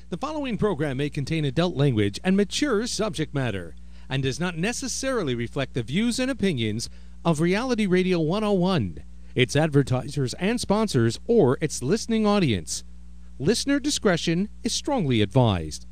The following program may contain adult language and mature subject matter and does not necessarily reflect the views and opinions of Reality Radio 101, its advertisers and sponsors, or its listening audience. Listener discretion is strongly advised.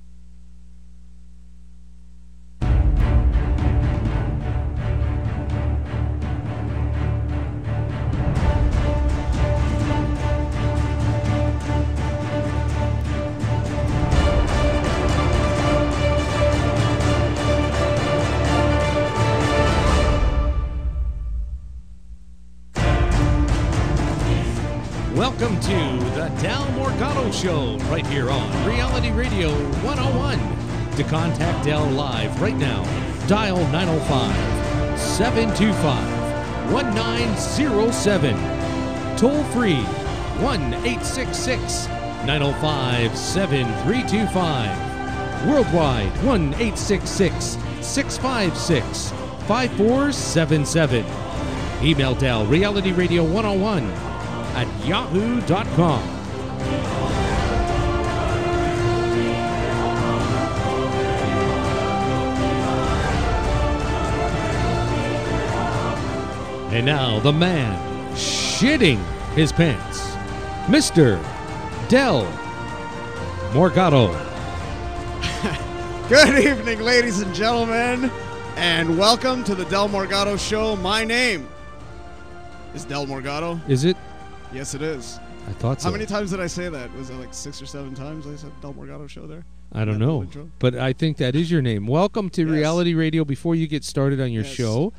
Welcome to the Morgado Show right here on Reality Radio 101. To contact Del live right now, dial 905-725-1907. Toll free 1-866-905-7325. Worldwide 1-866-656-5477. Email Del realityradio101 at yahoo.com. And now the man shitting his pants, Mr. Del Morgado. Good evening, ladies and gentlemen, and welcome to the Del Morgado Show. My name is Del Morgado. Is it? Yes, it is. I thought so. How many times did I say that? Was it like 6 or 7 times I said Del Morgado Show there? I don't know, but I think that is your name. Welcome to Reality Radio. Before you get started on your show,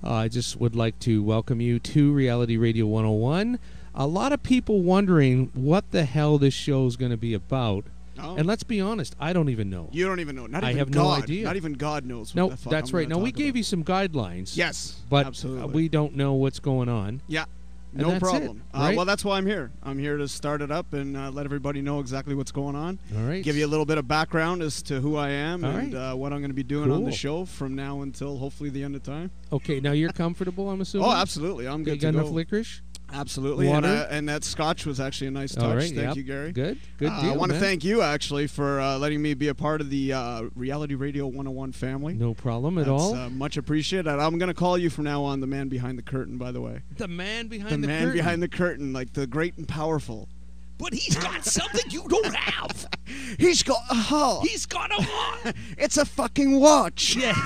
I just would like to welcome you to Reality Radio 101. A lot of people wondering what the hell this show is going to be about. Oh. And let's be honest, I don't even know. You don't even know. Not even I have God. no idea. Not even God knows. No, that's right. Now, we gave you some guidelines. Yes, but absolutely. We don't know what's going on. Yeah. And no problem. Right? Well, that's why I'm here. I'm here to start it up and let everybody know exactly what's going on. All right. Give you a little bit of background as to who I am and what I'm going to be doing on the show from now until hopefully the end of time. Okay. Now you're comfortable, I'm assuming? Oh, absolutely. I'm good to go. You got enough licorice? Absolutely. Water? And that scotch was actually a nice touch. All right, Thank you, Gary. Good deal, I want to thank you, actually, for letting me be a part of the Reality Radio 101 family. No problem at all. Much appreciated. I'm going to call you from now on the man behind the curtain, by the way. The man behind the curtain? The man behind the curtain, like the great and powerful. But he's got something you don't have. He's got a heart. He's got a heart. It's a fucking watch. Yeah.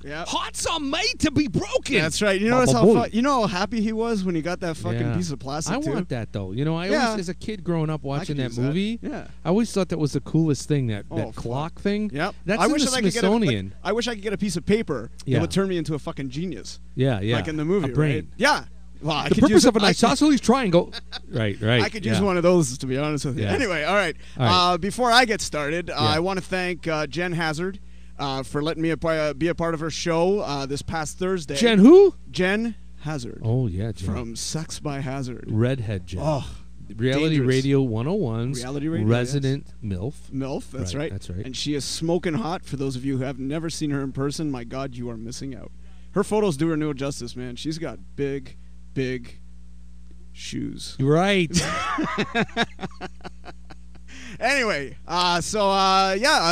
Yep. Hearts are made to be broken. That's right. You notice how happy he was when he got that fucking piece of plastic. I want that though. You know, I always, as a kid growing up watching that movie, I always thought that was the coolest thing. That clock thing. Yep. That's in the Smithsonian. I wish I could get a piece of paper that would turn me into a fucking genius. Yeah. Like in the movie, a brain. Right? Yeah. Well, the purpose of an isosceles triangle. Right. I could use one of those, to be honest with you. Yeah. Anyway, all right. Before I get started, I want to thank Jen Hazard. For letting me be a part of her show this past Thursday. Jen who? Jen Hazard. Oh, yeah, Jen. From Sex by Hazard. Redhead Jen. Oh, Reality dangerous. Radio 101's Reality Radio, resident MILF. MILF, that's right. That's right. And she is smoking hot. For those of you who have never seen her in person, my God, you are missing out. Her photos do her no justice, man. She's got big, big shoes. Right. Anyway, I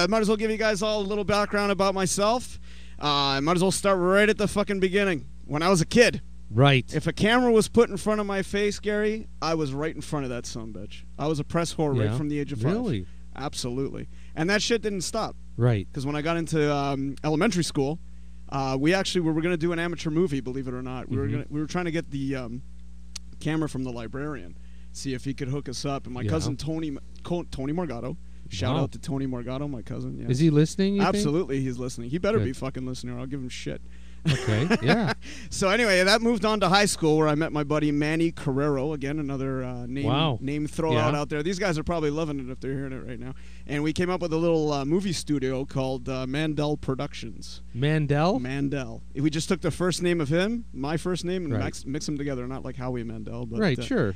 might as well give you guys all a little background about myself. I might as well start right at the fucking beginning. When I was a kid. Right. If a camera was put in front of my face, Gary, I was right in front of that sunnitch. I was a press whore right from the age of 5. Really? Absolutely. And that shit didn't stop. Right. Because when I got into elementary school, we were going to do an amateur movie, believe it or not. We were trying to get the camera from the librarian. See if he could hook us up. And my cousin Tony Morgado, shout out to Tony Morgado, my cousin. Yes. Is he listening? Absolutely, he's listening. He better be fucking listening, or I'll give him shit. Okay, yeah. So anyway, that moved on to high school where I met my buddy Manny Carrero. Again, another name throw out there. These guys are probably loving it if they're hearing it right now. And we came up with a little movie studio called Mandel Productions. Mandel? Mandel. We just took the first name of him, my first name, and mix them together. Not like Howie Mandel. But, right, sure.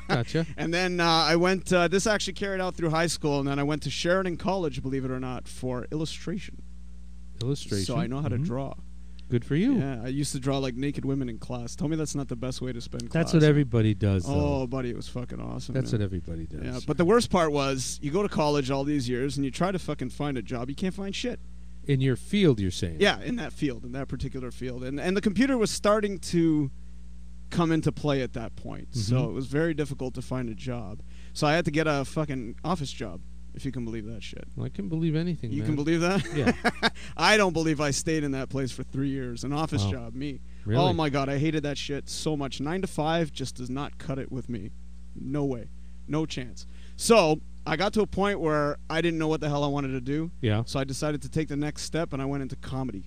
Gotcha. And then I went, this actually carried out through high school, and then I went to Sheridan College, believe it or not, for illustration. Illustration. So I know how to draw. Good for you. Yeah, I used to draw like naked women in class. Tell me that's not the best way to spend class. That's what everybody does, though. Oh, buddy, it was fucking awesome. That's man. what everybody does. Yeah, but the worst part was you go to college all these years and you try to fucking find a job. You can't find shit. In your field, you're saying? Yeah, in that field, in that particular field. And the computer was starting to come into play at that point. Mm-hmm. So it was very difficult to find a job. So I had to get a fucking office job, if you can believe that shit. Well, I can believe anything, You man. can believe that? Yeah. I don't believe I stayed in that place for 3 years. An office job, me. Really? Oh, my God, I hated that shit so much. 9 to 5 just does not cut it with me. No way. No chance. So I got to a point where I didn't know what the hell I wanted to do. Yeah. So I decided to take the next step, and I went into comedy.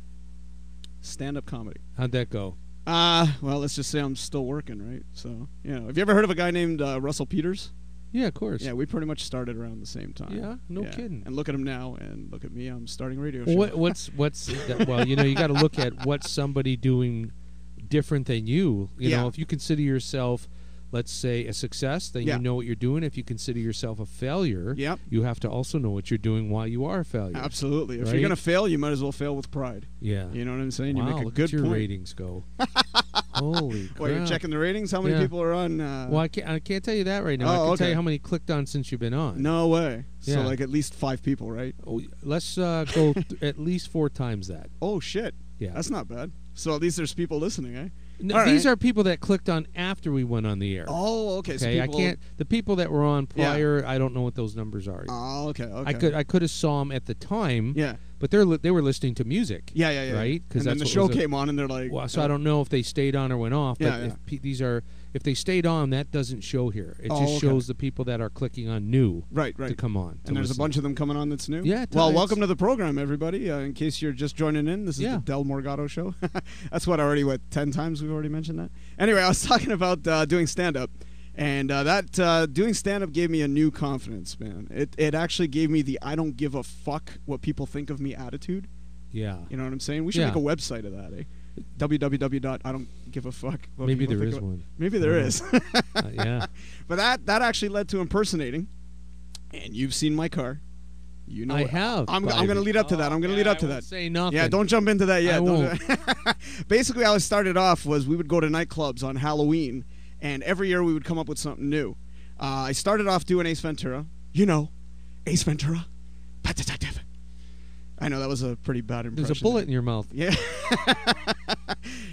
Stand-up comedy. How'd that go? Well, let's just say I'm still working, right? So, have you ever heard of a guy named Russell Peters? Yeah, of course. Yeah, we pretty much started around the same time. Yeah, no kidding. And look at him now, and look at me. I'm starting a radio show. What's that, well, you got to look at what's somebody doing different than you. You know, if you consider yourself, let's say, a success, then you know what you're doing. If you consider yourself a failure, you have to also know what you're doing while you are a failure. Absolutely. If right? you're going to fail, you might as well fail with pride. Yeah. You know what I'm saying? Wow, you make a look good at your point. ratings go. Holy crap. Well, you're checking the ratings? How many people are on? Well, I can't tell you that right now. I can tell you how many clicked on since you've been on. No way. So, Yeah. like, at least 5 people, right? Oh, let's go at least 4 times that. Oh, shit. Yeah. That's not bad. So, at least there's people listening, eh? No, these are people that clicked on after we went on the air. Oh, okay. So Okay, people... I can't. The people that were on prior, I don't know what those numbers are. Oh, okay. I could have saw them at the time. Yeah. But they were listening to music. Yeah. Right? And then the show came on, and they're like... Well, so I don't know if they stayed on or went off. But if they stayed on, that doesn't show here. It just shows the people that are clicking on new. Right. To come on. And there's a bunch of them coming on that's new. Yeah. Well, welcome to the program, everybody. In case you're just joining in, this is the Del Morgado Show. That's what 10 times we've already mentioned that. Anyway, I was talking about doing stand-up. And that doing stand-up gave me a new confidence, man. It actually gave me the I don't give a fuck what people think of me attitude. Yeah. You know what I'm saying? We should make a website of that, eh? www.idon'tgiveafuck. Maybe there is one. Maybe there is. Yeah. But that actually led to impersonating. And you've seen my car. You know I have. I'm going to lead up to that. I'm going to lead up to that. Say nothing. Yeah, don't jump into that yet. I won't. Basically, how I started off was we would go to nightclubs on Halloween, and every year we would come up with something new. I started off doing Ace Ventura. You know, Ace Ventura. Pet Detective. I know that was a pretty bad impression. There's a bullet in your mouth. Yeah.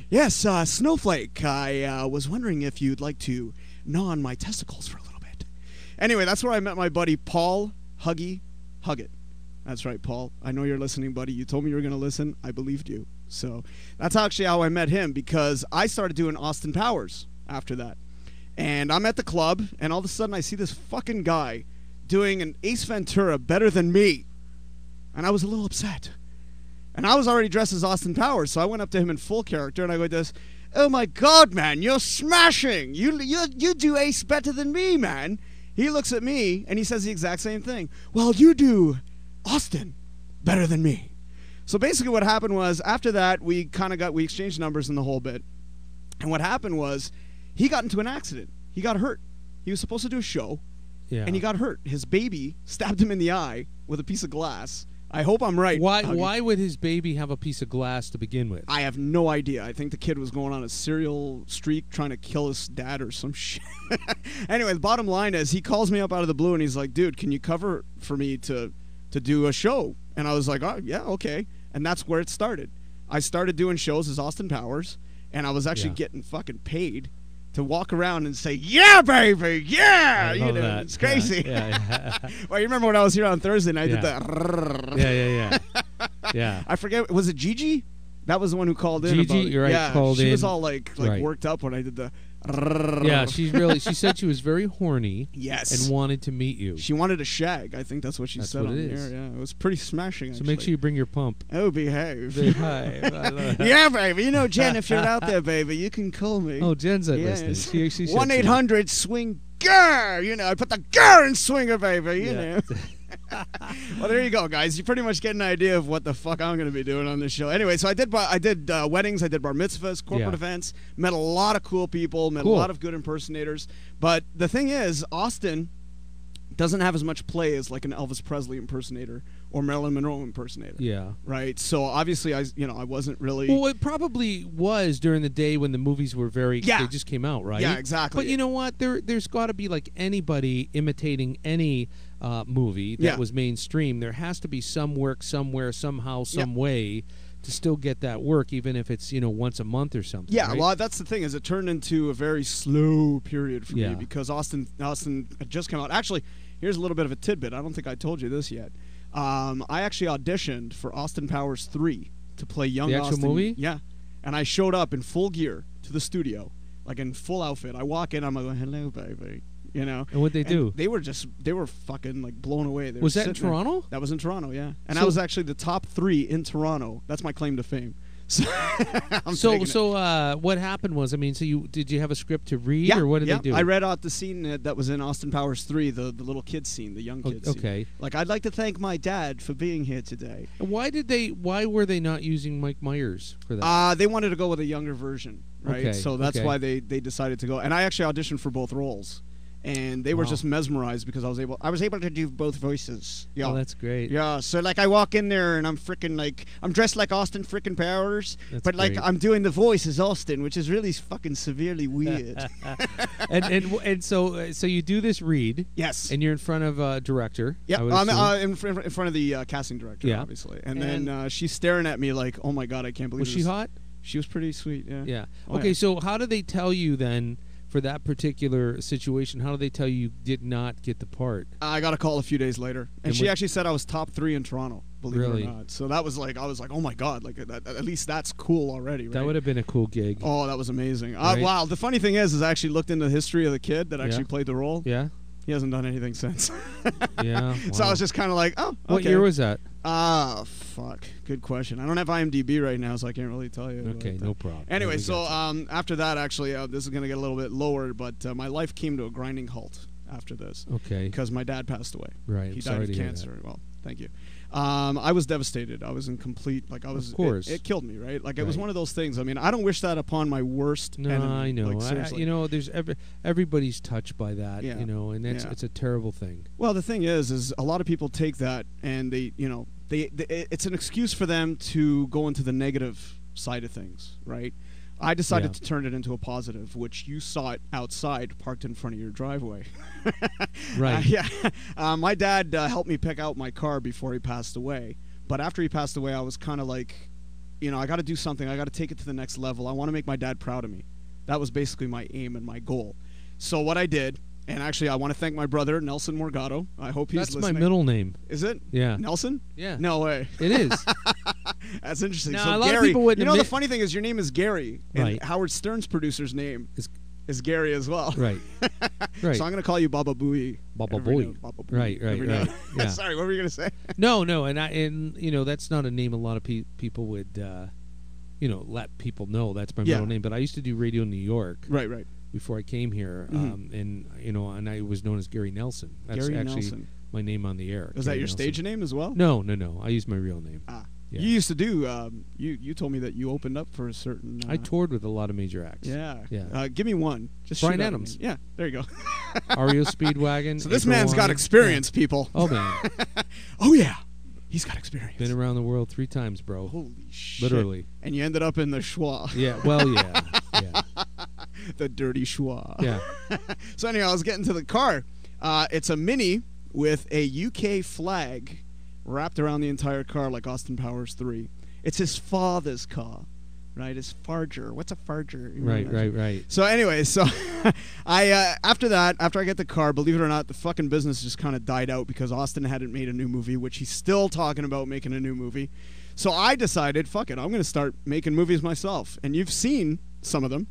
Yes, Snowflake. I was wondering if you'd like to gnaw on my testicles for a little bit. Anyway, that's where I met my buddy Paul Huggy Huggett. That's right, Paul. I know you're listening, buddy. You told me you were going to listen. I believed you. So that's actually how I met him, because I started doing Austin Powers after that. And I'm at the club, and all of a sudden I see this fucking guy doing an Ace Ventura better than me. And I was a little upset. And I was already dressed as Austin Powers, so I went up to him in full character, and I go like this, "Oh my God, man, you're smashing! You do Ace better than me, man." He looks at me, and he says the exact same thing. "Well, you do Austin better than me." So basically what happened was, after that, we exchanged numbers in the whole bit. And what happened was, he got into an accident. He got hurt. He was supposed to do a show, and he got hurt. His baby stabbed him in the eye with a piece of glass. I hope I'm right. Why would his baby have a piece of glass to begin with? I have no idea. I think the kid was going on a serial streak trying to kill his dad or some shit. Anyway, the bottom line is, he calls me up out of the blue, and he's like, "Dude, can you cover for me to do a show?" And I was like, "Oh, yeah, okay." And that's where it started. I started doing shows as Austin Powers, and I was actually getting fucking paid to walk around and say, "Yeah, baby, yeah!" I love that. It's crazy. Yeah. Well, you remember when I was here on Thursday and I did that? Yeah. Yeah. I forget, was it Gigi? That was the one who called in. Gigi, you're right, yeah, called she in. was all like worked up when I did the. Yeah, she said she was very horny. Yes. And wanted to meet you. She wanted a shag. I think that's what she That's said what on it the is. air. Yeah, it was pretty smashing. So Actually. make sure you bring your pump. Oh, behave. Behave. Yeah, baby. You know, Jen, if you're out there, baby, you can call me. Oh, Jen's not Yes. listening. She 1-800-SWING-GER. You know, I put the GER in Swinger, baby. You know. Well, there you go, guys. You pretty much get an idea of what the fuck I'm going to be doing on this show. Anyway, so I did weddings, I did bar mitzvahs, corporate events, met a lot of cool people, met a lot of good impersonators. But the thing is, Austin doesn't have as much play as like an Elvis Presley impersonator or Marilyn Monroe impersonator. Yeah. Right. So obviously, I wasn't really. Well, it probably was during the day when the movies were very. Yeah. They just came out, right? Yeah, exactly. But you know what? There's got to be like anybody imitating any movie that was mainstream. There has to be some work somewhere, somehow, some way to still get that work, even if it's once a month or something. Yeah, right? well, that's the thing, is it turned into a very slow period for me because Austin had just come out. Actually, here's a little bit of a tidbit. I don't think I told you this yet. I actually auditioned for Austin Powers 3 to play young the actual Austin. movie? Yeah, and I showed up in full gear to the studio, like in full outfit. I walk in, I'm like, hello, baby. And what'd they do? They were fucking like blown away. Was that in Toronto? That was in Toronto, yeah. And I was actually the top 3 in Toronto. That's my claim to fame. So, what happened was, did you have a script to read, or what did they do? I read out the scene that was in Austin Powers 3, the little kid scene, the young kid scene. Okay. Like, I'd like to thank my dad for being here today. And why were they not using Mike Myers for that? They wanted to go with a younger version, right? Okay, So that's why they decided to go. And I actually auditioned for both roles. And they were just mesmerized because I was able to do both voices. Yeah. Oh, that's great. Yeah, so like I walk in there and I'm freaking like I'm dressed like Austin freaking Powers, but like I'm doing the voice as Austin, which is really fucking severely weird. and so you do this read. Yes. And you're in front of a director. Yeah, I'm in front of the casting director, obviously. And then she's staring at me like, "Oh my god, I can't believe." Was she hot? She was pretty sweet. Yeah. Yeah. Oh, okay, so how do they tell you then? For that particular situation, how do they tell you did not get the part? I got a call a few days later, and she actually said I was top 3 in Toronto. Believe it or not. So that was like, I was like, oh my god, like at least that's cool already. Right? That would have been a cool gig. Oh, that was amazing. Right? Wow. The funny thing is I actually looked into the history of the kid that actually played the role. Yeah. He hasn't done anything since. Yeah. Wow. So I was just kind of like, oh, okay. What year was that? Fuck. Good question. I don't have IMDb right now, so I can't really tell you. Okay, no problem. Anyway, so after that, actually, this is going to get a little bit lower, but my life came to a grinding halt after this. Okay. Because my dad passed away. Right. He died of cancer. Well, thank you. I was devastated. I was in complete, like I was. Of course. It killed me, right? Like it was one of those things. I mean, I don't wish that upon my worst enemy. I know. Like, seriously. There's everybody's touched by that. Yeah. And it's a terrible thing. Well, the thing is a lot of people take that and they it's an excuse for them to go into the negative side of things, right? I decided to turn it into a positive, which you saw it outside, parked in front of your driveway. Right. My dad helped me pick out my car before he passed away. But after he passed away, I was kind of like, I got to do something. I got to take it to the next level. I want to make my dad proud of me. That was basically my aim and my goal. So what I did, and actually I want to thank my brother, Nelson Morgado. I hope he's listening. That's my middle name. Is it? Yeah. Nelson? Yeah. No way. It is. That's interesting. Now, so a lot Gary, of people wouldn't the funny thing is your name is Gary, and right. Howard Stern's producer's name is Gary as well. Right. Right. So I'm going to call you Baba Booey. Baba Booey. Right. Yeah. Sorry, what were you going to say? No, and that's not a name a lot of people would let people know that's my middle name. But I used to do radio in New York. Right. Before I came here, and I was known as Gary Nelson. That's Gary actually Nelson. My name on the air. Was that your stage name as well? No. I used my real name. Yeah. You used to do. You told me that you opened up for a certain. I toured with a lot of major acts. Yeah. Give me one. Just Bryan Adams. Yeah. There you go. REO Speedwagon. So this man's got experience, people. Oh man. Oh yeah. He's got experience. Been around the world 3 times, bro. Holy shit. Literally. And you ended up in the schwa. Yeah. Well, yeah. Yeah. The dirty schwa. Yeah. So anyway, I was getting to the car. It's a Mini with a UK flag wrapped around the entire car like Austin Powers 3. It's his father's car, right? His farger. What's a farger? Right. So anyway, after I get the car, believe it or not, the fucking business just kind of died out because Austin hadn't made a new movie, which he's still talking about making a new movie. So I decided, fuck it, I'm going to start making movies myself. And you've seen some of them.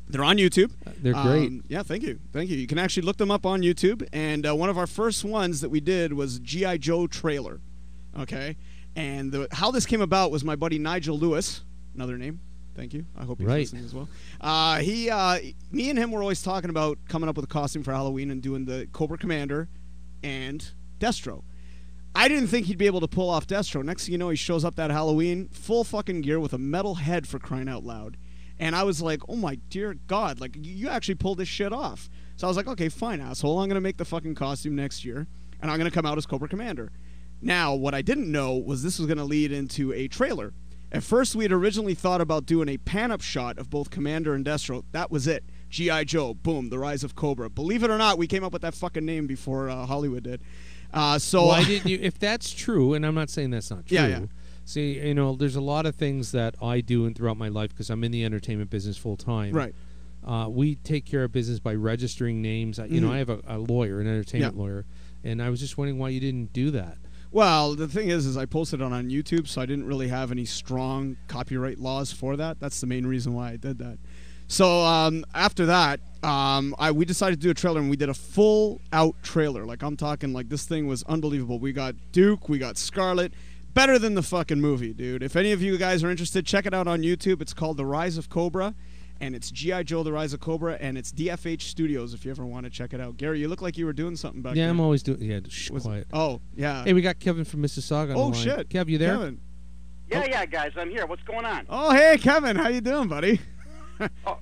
They're on YouTube. They're great. Yeah, thank you. You can actually look them up on YouTube. And one of our first ones that we did was G.I. Joe trailer. Okay? And how this came about was my buddy Nigel Lewis, another name. Thank you. I hope he's listening as well. Me and him were always talking about coming up with a costume for Halloween and doing the Cobra Commander and Destro. I didn't think he'd be able to pull off Destro. Next thing you know, he shows up that Halloween, full fucking gear with a metal head, for crying out loud. And I was like, oh my dear God, like you actually pulled this shit off. So I was like, okay, fine, asshole. I'm going to make the fucking costume next year, and I'm going to come out as Cobra Commander. Now, what I didn't know was this was going to lead into a trailer. At first, we had originally thought about doing a pan-up shot of both Commander and Destro. That was it. G.I. Joe, boom, The Rise of Cobra. Believe it or not, we came up with that fucking name before Hollywood did. So why didn't you? If that's true, and I'm not saying that's not true. Yeah. See, there's a lot of things that I do and throughout my life because I'm in the entertainment business full time. Right. We take care of business by registering names. I have a lawyer, an entertainment lawyer, and I was just wondering why you didn't do that. Well, the thing is I posted it on YouTube, so I didn't really have any strong copyright laws for that. That's the main reason why I did that. So after that, we decided to do a trailer, and we did a full-out trailer. Like, I'm talking, like, this thing was unbelievable. We got Duke, we got Scarlet. Better than the fucking movie, dude. If any of you guys are interested, check it out on YouTube. It's called The Rise of Cobra, and it's G.I. Joe, The Rise of Cobra, and it's DFH Studios if you ever want to check it out. Gary, you look like you were doing something back there. Yeah, I'm always doing... Yeah, quiet. Oh, yeah. Hey, we got Kevin from Mississauga on the line. Shit. Kev, you there? Kevin. Yeah, guys, I'm here. What's going on? Oh, hey, Kevin. How you doing, buddy? Oh,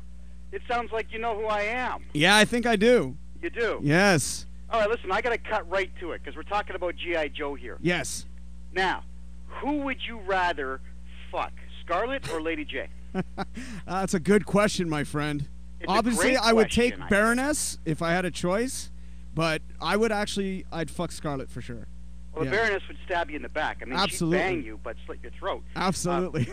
it sounds like you know who I am. Yeah, I think I do. You do? Yes. All right, listen, I got to cut right to it because we're talking about G.I. Joe here. Yes. Now, who would you rather fuck, Scarlet or Lady J? That's a good question, my friend. It's Obviously, a great I would question, take Baroness if I had a choice, but I'd fuck Scarlet for sure. Well, the Baroness would stab you in the back. I mean, Absolutely. she'd bang you, but slit your throat. Absolutely.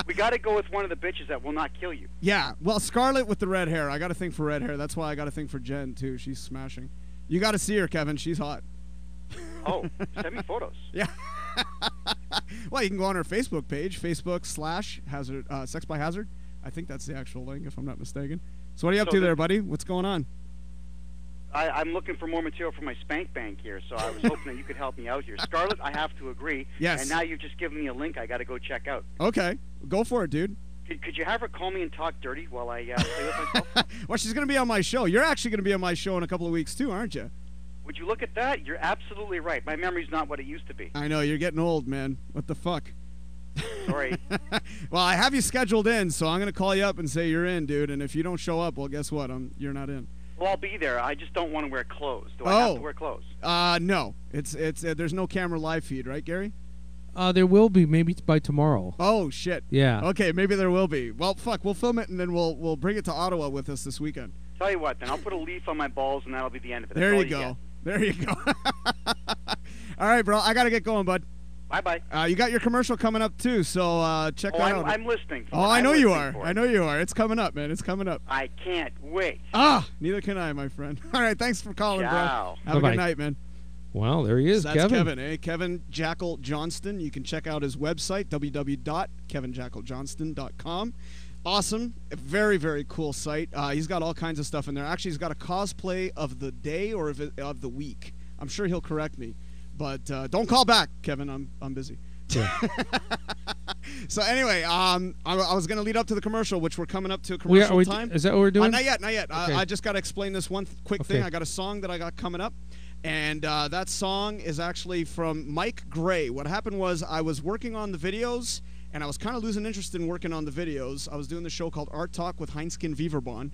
We got to go with one of the bitches that will not kill you. Yeah, well, Scarlet with the red hair. I got to think for red hair. That's why I got to think for Jen, too. She's smashing. You got to see her, Kevin. She's hot. Oh, send me photos. Yeah. Well, you can go on her Facebook page, Facebook/Hazard, Sex by Hazard. I think that's the actual link, if I'm not mistaken. So what are you up to there, buddy? What's going on? I'm looking for more material for my spank bank here, so I was hoping that you could help me out here. Scarlet, I have to agree. Yes. And now you've just given me a link I got to go check out. Okay. Go for it, dude. Could you have her call me and talk dirty while I play with myself? Well, she's going to be on my show. You're actually going to be on my show in a couple of weeks, too, aren't you? Would you look at that? You're absolutely right. My memory's not what it used to be. I know. You're getting old, man. What the fuck? Sorry. Well, I have you scheduled in, so I'm going to call you up and say you're in, dude. And if you don't show up, well, guess what? You're not in. Well, I'll be there. I just don't want to wear clothes. Do I have to wear clothes? No. It's there's no camera live feed, right, Gary? There will be, maybe by tomorrow. Oh, shit. Yeah. Okay, maybe there will be. Well, fuck, we'll film it, and then we'll bring it to Ottawa with us this weekend. Tell you what, then. I'll put a leaf on my balls, and that'll be the end of it. There you go. There you go. All right, bro. I got to get going, bud. Bye-bye. You got your commercial coming up, too, so check that out. I'm listening. Oh, I know you are. I know you are. It's coming up, man. It's coming up. I can't wait. Neither can I, my friend. All right, thanks for calling, Ciao. bro. Have a good night, man. Well, there he is, so that's Kevin. Kevin, Kevin Jackal Johnston. You can check out his website, www.kevinjackaljohnston.com. Awesome. A very, very cool site. He's got all kinds of stuff in there. Actually, he's got a cosplay of the day or of the week. I'm sure he'll correct me. But don't call back, Kevin. I'm busy. Yeah. So anyway, I was going to lead up to the commercial, which we're coming up to a commercial time. Is that what we're doing? Not yet. Okay. I just got to explain this one quick thing. I got a song that I got coming up. And that song is actually from Mike Gray. What happened was I was working on the videos, and I was kind of losing interest in working on the videos. I was doing the show called Art Talk with Heinzkin Viverbon.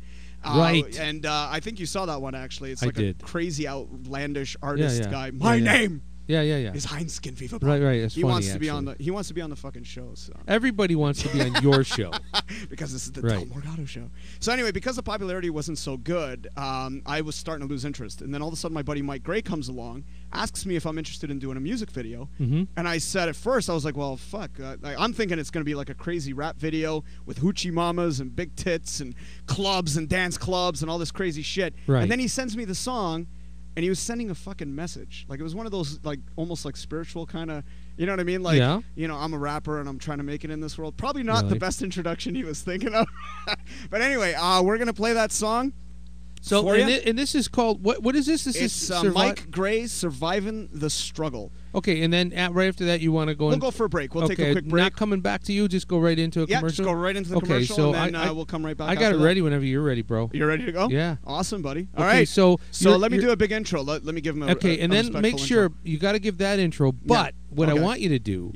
Right. And I think you saw that one, actually. It's like a crazy, outlandish artist guy. My name is Heinzkin Viverbon. Right. It's he funny, wants to be on he wants to be on the fucking show. So. Everybody wants to be on your show. Because this is the Morgado Show. So anyway, because the popularity wasn't so good, I was starting to lose interest. And then all of a sudden, my buddy Mike Gray comes along, asks me if I'm interested in doing a music video. Mm-hmm. And I said at first, I was like, well, fuck. I'm thinking it's going to be like a crazy rap video with hoochie mamas and big tits and clubs and dance clubs and all this crazy shit. Right. And then he sends me the song, and he was sending a fucking message. Like, it was one of those, like, almost like spiritual kind of, you know what I mean? Like, you know, I'm a rapper and I'm trying to make it in this world. Probably not the best introduction he was thinking of. But anyway, we're going to play that song. So, and this is called, what is this? It's Mike Gray, Surviving the Struggle. Okay, and then right after that, you want to go We'll go for a break. We'll take a quick break. Not coming back to you, just go right into a commercial? Yeah, just go right into the commercial, so and then we'll come right back. I got it ready whenever you're ready, bro. You're ready to go? Yeah. Awesome, buddy. All right. So let me do a big intro. Let me give him a and then make sure, you got to give that intro, but what I want you to do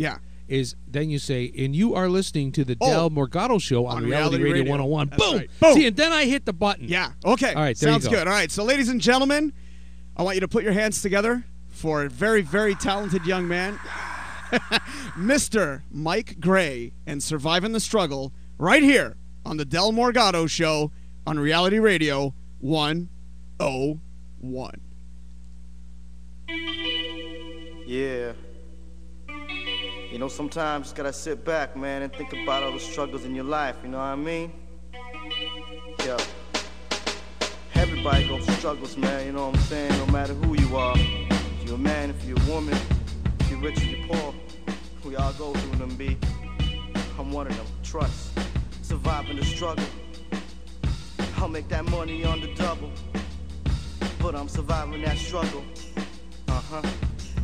is then you say, and you are listening to the Del Morgado Show on Reality Radio 101. That's Boom! right. Boom! See, and then I hit the button. Yeah. Okay. All right, there Sounds you go. good. All right. So, ladies and gentlemen, I want you to put your hands together for a very, very talented young man, Mr. Mike Gray, and Surviving the Struggle right here on the Del Morgado Show on Reality Radio 101. Yeah. You know, sometimes you just gotta sit back, man, and think about all the struggles in your life, you know what I mean? Yeah. Everybody goes through struggles, man, you know what I'm saying? No matter who you are. If you're a man, if you're a woman, if you're rich or you're poor, we all go through them, B. I'm one of them. Trust. Surviving the struggle. I'll make that money on the double. But I'm surviving that struggle.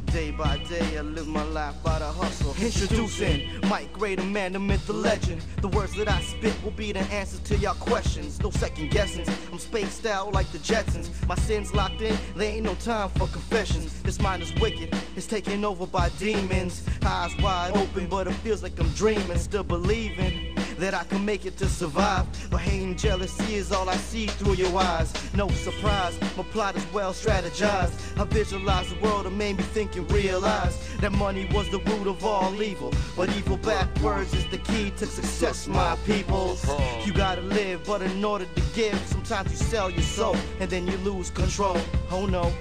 Day by day, I live my life by the hustle. Introducing Mike Gray, the man, the myth, the legend. The words that I spit will be the answers to y'all questions. No second guessings. I'm spaced out like the Jetsons. My sins locked in, there ain't no time for confessions. This mind is wicked, it's taken over by demons. Eyes wide open, but it feels like I'm dreaming. Still believing that I can make it to survive. But hate and jealousy is all I see through your eyes. No surprise, my plot is well strategized. I visualize the world and made me think and realize that money was the root of all evil. But evil backwards is the key to success, my peoples. You gotta live, but in order to give, sometimes you sell your soul and then you lose control. Oh no,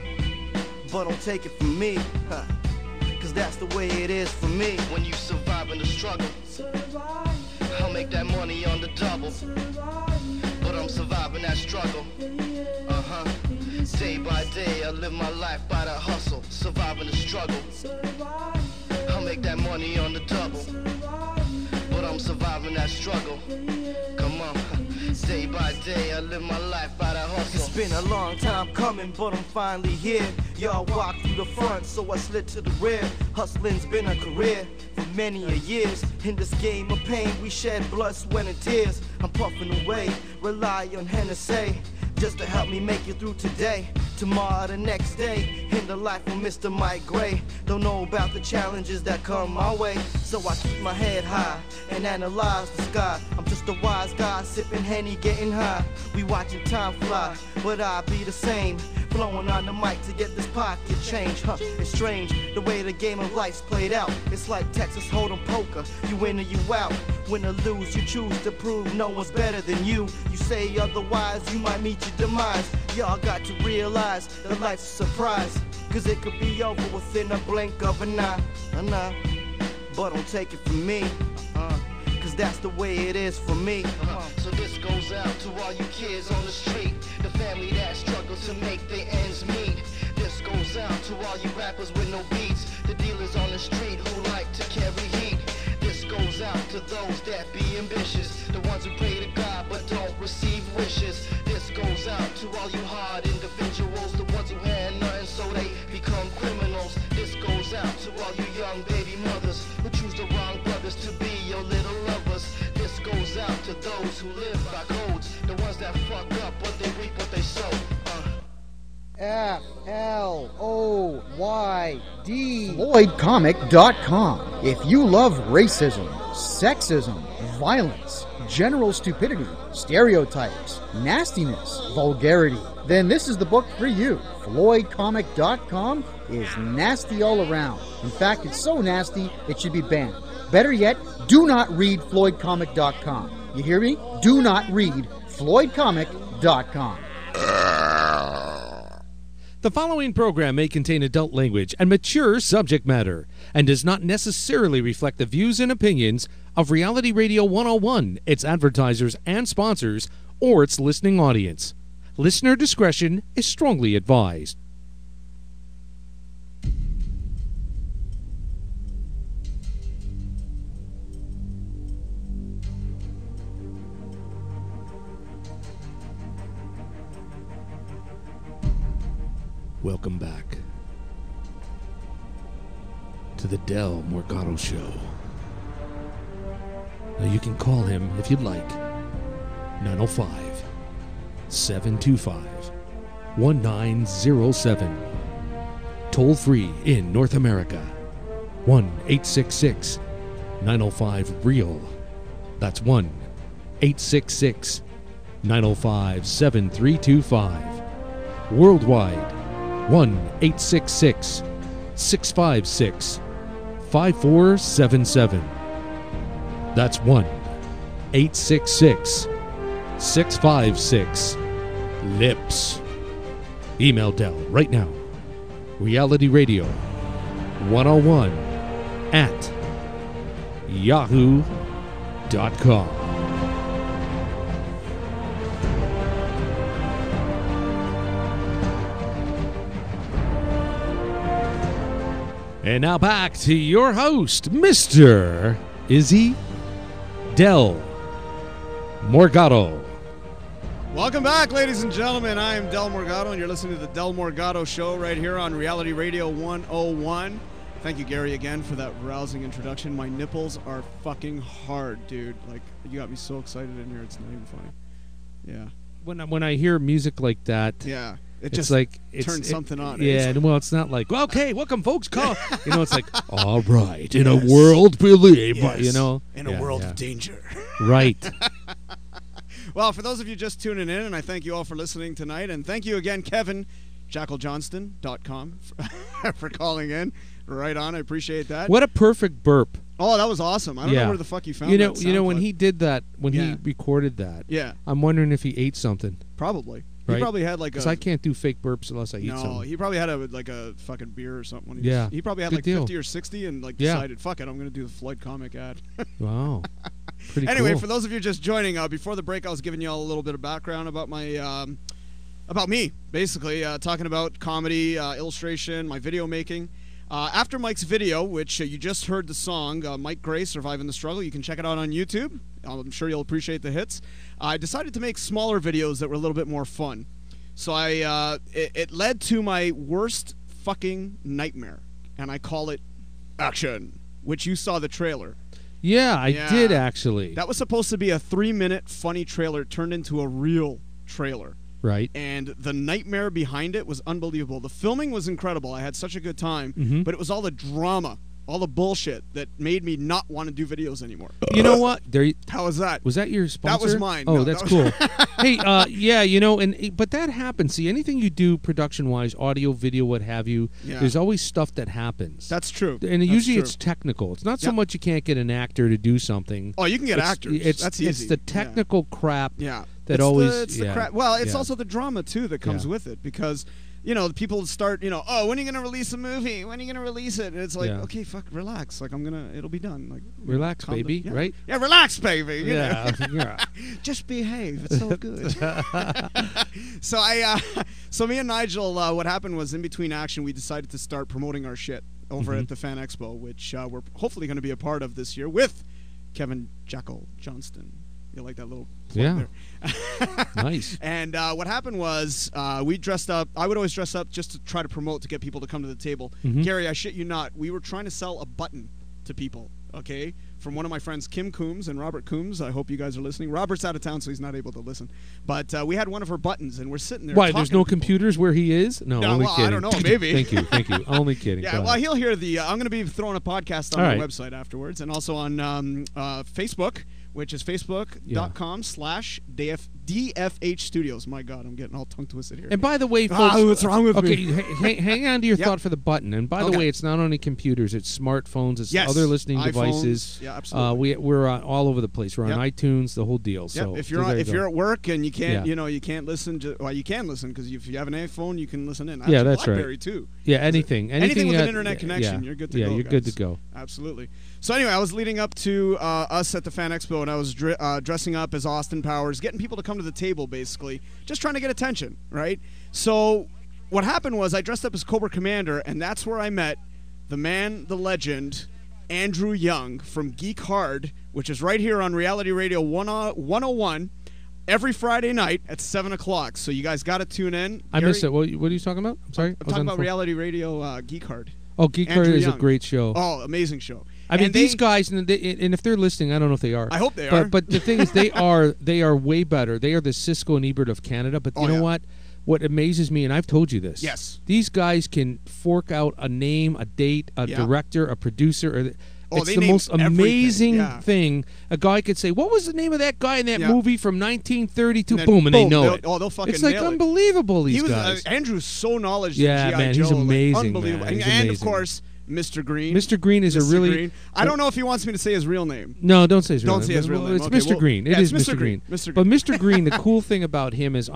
but don't take it from me, cause that's the way it is for me. When you survive in the struggle, I'll make that money on the double. But I'm surviving that struggle. Day by day, I live my life by the hustle. Surviving the struggle. I'll make that money on the double. But I'm surviving that struggle. Come on. Day by day, I live my life by the hustle. It's been a long time coming, but I'm finally here. Y'all walked through the front, so I slid to the rear. Hustling's been a career for many a years. In this game of pain, we shed blood, sweat, and tears. I'm puffing away, rely on Hennessy just to help me make it through today. Tomorrow, the next day, in the life of Mr. Mike Gray. Don't know about the challenges that come my way, so I keep my head high and analyze the sky. I'm just a wise guy, sipping Henny, getting high. We watching time fly, but I'll be the same. Blowing on the mic to get this pocket change. It's strange, the way the game of life's played out. It's like Texas Hold'em poker, you win or you out. Win or lose, you choose to prove no one's better than you. You say otherwise, you might meet your demise. Y'all got to realize that life's a surprise, cause it could be over within a blink of an eye. But don't take it from me, cause that's the way it is for me. So this goes out to all you kids on the street, the family that struggles to make their ends meet. This goes out to all you rappers with no beats, the dealers on the street who like to carry heat. This goes out to those that be ambitious, the ones who pray to God but don't receive wishes. This goes out to all you hard individuals, the ones who had nothing so they become criminals. This goes out to all you young baby mothers who choose the wrong brothers to be your little lovers. This goes out to those who live by codes, the ones that fuck up but they reap what they sow. FLOYD FloydComic.com. If you love racism, sexism, violence, general stupidity, stereotypes, nastiness, vulgarity, then this is the book for you. FloydComic.com is nasty all around. In fact, it's so nasty it should be banned. Better yet, do not read FloydComic.com. You hear me? Do not read FloydComic.com. The following program may contain adult language and mature subject matter and does not necessarily reflect the views and opinions of Reality Radio 101, its advertisers and sponsors, or its listening audience. Listener discretion is strongly advised. Welcome back to the Del Morgado Show. Now you can call him if you'd like. 905-725-1907. Toll free in North America. 1-866 1-866-905-REAL. That's 1-866-905-7325. Worldwide, 1-866-656-5477. That's 1-866-656-LIPS. Email Del right now. Reality Radio 101 at yahoo.com. And now back to your host, Mr. Izzy Del Morgado. Welcome back, ladies and gentlemen. I am Del Morgado, and you're listening to the Del Morgado Show right here on Reality Radio 101. Thank you, Gary, again for that rousing introduction. My nipples are fucking hard, dude. Like, you got me so excited in here, it's not even funny. Yeah. When I hear music like that, yeah, it's just like turns something on. Yeah, well, it's not like, well, okay, welcome, folks. Call. You know, it's like, all right, in a world believe, you know, in a world of danger. Right. Well, for those of you just tuning in, and I thank you all for listening tonight, and thank you again, Kevin, JackalJohnston.com, for calling in. Right on, I appreciate that. What a perfect burp. Oh, that was awesome. I don't know where the fuck you found that. You know, when he did that, when he recorded that, I'm wondering if he ate something. Probably. Right? He probably had like because I can't do fake burps unless I eat something. No, he probably had a fucking beer or something. When he probably had like 50 or 60 and like decided, fuck it, I'm going to do the Floyd comic ad. Wow. Pretty anyway, cool. for those of you just joining, before the break, I was giving you all a little bit of background about my, about me, basically, talking about comedy, illustration, my video making. After Mike's video, which you just heard the song, Mike Gray, Surviving the Struggle, you can check it out on YouTube. I'm sure you'll appreciate the hits. I decided to make smaller videos that were a little bit more fun. So it led to my worst fucking nightmare, and I call it Action, which you saw the trailer. Yeah, I did actually. That was supposed to be a 3-minute funny trailer turned into a real trailer. Right. And the nightmare behind it was unbelievable. The filming was incredible. I had such a good time, but it was all the drama, all the bullshit that made me not want to do videos anymore. You know what? How was that? Was that your sponsor? That was mine. Oh, no, that's that was cool. Hey, yeah, you know, but that happens. See, anything you do production-wise, audio, video, what have you, there's always stuff that happens. That's true. And usually it's technical. It's not so much you can't get an actor to do something. Oh, you can get actors. That's easy. It's the technical crap that it's always... the crap. Well, it's also the drama, too, that comes with it, because... You know, people start, you know, oh, when are you going to release a movie? When are you going to release it? And it's like, okay, fuck, relax. Like, it'll be done. Like, relax, baby, right? Yeah, relax, baby. You know? Yeah. Just behave. It's so good. So me and Nigel, what happened was in between action, we decided to start promoting our shit over at the Fan Expo, which we're hopefully going to be a part of this year with Kevin Jackal Johnston. You like that little plug there? Nice. And what happened was we dressed up. I would always dress up just to try to promote, to get people to come to the table. Gary, I shit you not, we were trying to sell a button to people, okay, from one of my friends, Kim Coombs and Robert Coombs. I hope you guys are listening. Robert's out of town, so he's not able to listen. But we had one of her buttons, and we're sitting there. Why, there's no computers where he is? No, only kidding. I don't know, maybe. Thank you. Only kidding. Yeah, well, he'll hear the... I'm going to be throwing a podcast on my website afterwards, and also on Facebook, which is facebook.com/DFH Studios. My God, I'm getting all tongue twisted here. And by the way, folks, what's wrong with me? Hang on to your thought for the button. And by the way, it's not only computers; it's smartphones, it's other listening iPhones, devices. Yeah, absolutely. We're all over the place. We're on iTunes, the whole deal. So if you're at work and you can't, you can't listen to. Well, you can listen because if you have an iPhone, you can listen in. Actually, that's BlackBerry right. too. Yeah, anything with an internet connection, you're good to go. Yeah, you're good to go. Absolutely. So anyway, I was leading up to us at the Fan Expo, and I was dressing up as Austin Powers, getting people to come to the table, basically, just trying to get attention, right? So what happened was I dressed up as Cobra Commander, and that's where I met the man, the legend, Andrew Young from Geek Hard, which is right here on Reality Radio 101 every Friday night at 7 o'clock. So you guys got to tune in. I missed it. What are you talking about? I'm sorry. I'm talking about Reality Radio Geek Hard. Oh, Geek Hard is a great show. Oh, amazing show. I mean, these guys, and if they're listening, I don't know if they are. I hope they are. But the thing is, they are way better. They are the Cisco and Ebert of Canada. But you know what? What amazes me, and I've told you this. Yes. These guys can fork out a name, a date, a director, a producer. Oh, it's they the name most everything, amazing yeah. thing. A guy could say, "What was the name of that guy in that movie from 1932?" And then Boom, and they know they'll- it. Oh, they'll fucking It's like nail it. unbelievable. These He was guys. Andrew's so knowledgeable. Yeah, G.I. man, Joe, he's like, amazing, unbelievable. man. He's And of amazing. course, Mr. Green. Mr. Green is a Mr. really. Green. I don't know if he wants me to say his real name. No, don't say his real Don't name. say his real name. It's Okay, Mr. well, Green. yeah, It is it's Mr. Green. Mr. But Green. Mr. Green, the cool thing about him is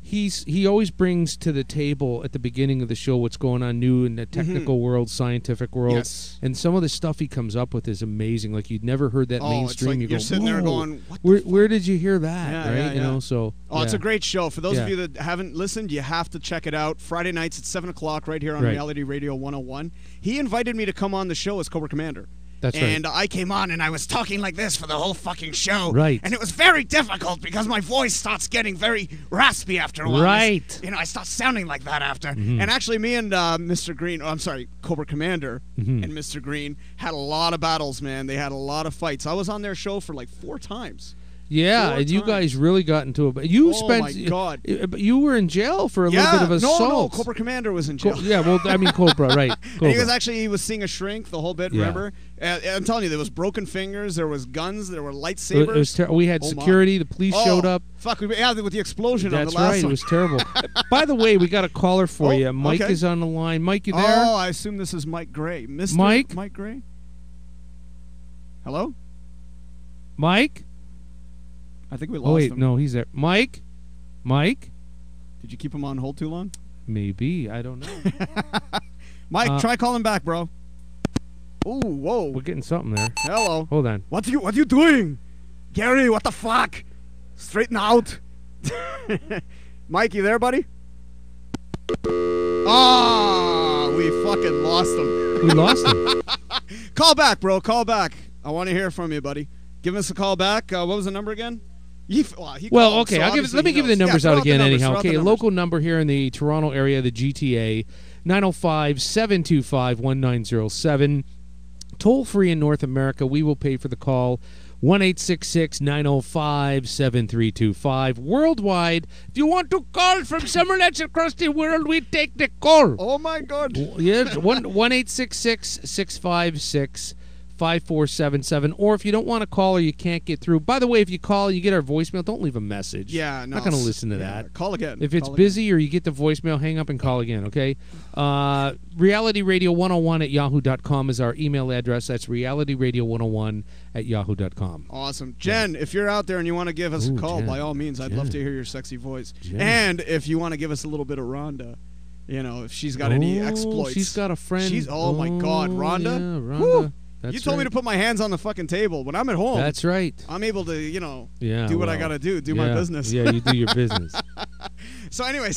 he always brings to the table at the beginning of the show what's going on new in the technical world, scientific world. Yes. And some of the stuff he comes up with is amazing. Like you'd never heard that Oh, mainstream. it's like you you're go, sitting there "Whoa, going, what the where did you hear that? Yeah, right? yeah, You yeah. know, so Oh, it's yeah. a great show. For those of Yeah. you that haven't listened, you have to check it out. Friday nights at 7 o'clock right here on Right. Reality Radio 101. He invited me to come on the show as Cobra Commander. That's right. And I came on and I was talking like this for the whole fucking show. Right. And it was very difficult because my voice starts getting very raspy after a while. Right. You know, I start sounding like that after. Mm-hmm. And actually, me and Mr. Green, Cobra Commander Mm-hmm. and Mr. Green had a lot of battles, man. They had a lot of fights. I was on their show for like 4 times. Yeah, 4 and you times. guys really got into it. But you Oh, spent. my God. You were in jail for a little bit of assault. No, Cobra Commander was in jail. Yeah, well, I mean Cobra, right? Cobra. And he was seeing a shrink the whole bit. Yeah. Remember? I'm telling you, there was broken fingers, there was guns, there were It lightsabers. was we had Oh, my. security. The police showed up. Fuck, with the explosion on That's the last right. one. It was terrible. By the way, we got a caller for Oh, you. Mike okay. is on the line. Mike, you there? Oh, I assume this is Mike Gray. Mr. Mike Gray? Hello? Mike? I think we lost Oh wait, him. no, he's there. Mike? Did you keep him on hold too long? Maybe. I don't know. Mike, try calling back, bro. Ooh, whoa. We're getting something there. Hello. Hold on. What you doing? Gary, what the fuck? Straighten out. Mike, you there, buddy? Ah, we fucking lost him. We lost him. Call back, bro. Call back. I want to hear from you, buddy. Give us a call back. What was the number again? He Well, called, okay. so obviously Let me he give the knows. numbers Yeah, out throw the again. numbers, Anyhow, throw out the okay. numbers. Local number here in the Toronto area, the GTA, 905-725-1907. Toll free in North America. We will pay for the call. 1-866-905-7325. Worldwide, if you want to call from somewhere that's across the world, we take the call. Oh my God. Yes, 1-866-656-5477. Or if you don't want to call or you can't get through. By the way, if you call, you get our voicemail. Don't leave a message. Yeah, no. I'm not going to listen to that. Call again. If it's Call busy or you get the voicemail, hang up and call again, okay? realityradio101@yahoo.com is our email address. That's realityradio101@yahoo.com. Awesome. Jen, if you're out there and you want to give us a call, Jen. by all means, I'd love to hear your sexy voice. And if you want to give us a little bit of Rhonda, if she's got any exploits. She's got a friend. Oh my God, Rhonda. Yeah, Rhonda. Woo. That's You told me to put my hands on the fucking table. When I'm at home, That's right. I'm able to, Yeah, do what I got to do my business. Yeah, you do your business. So anyway,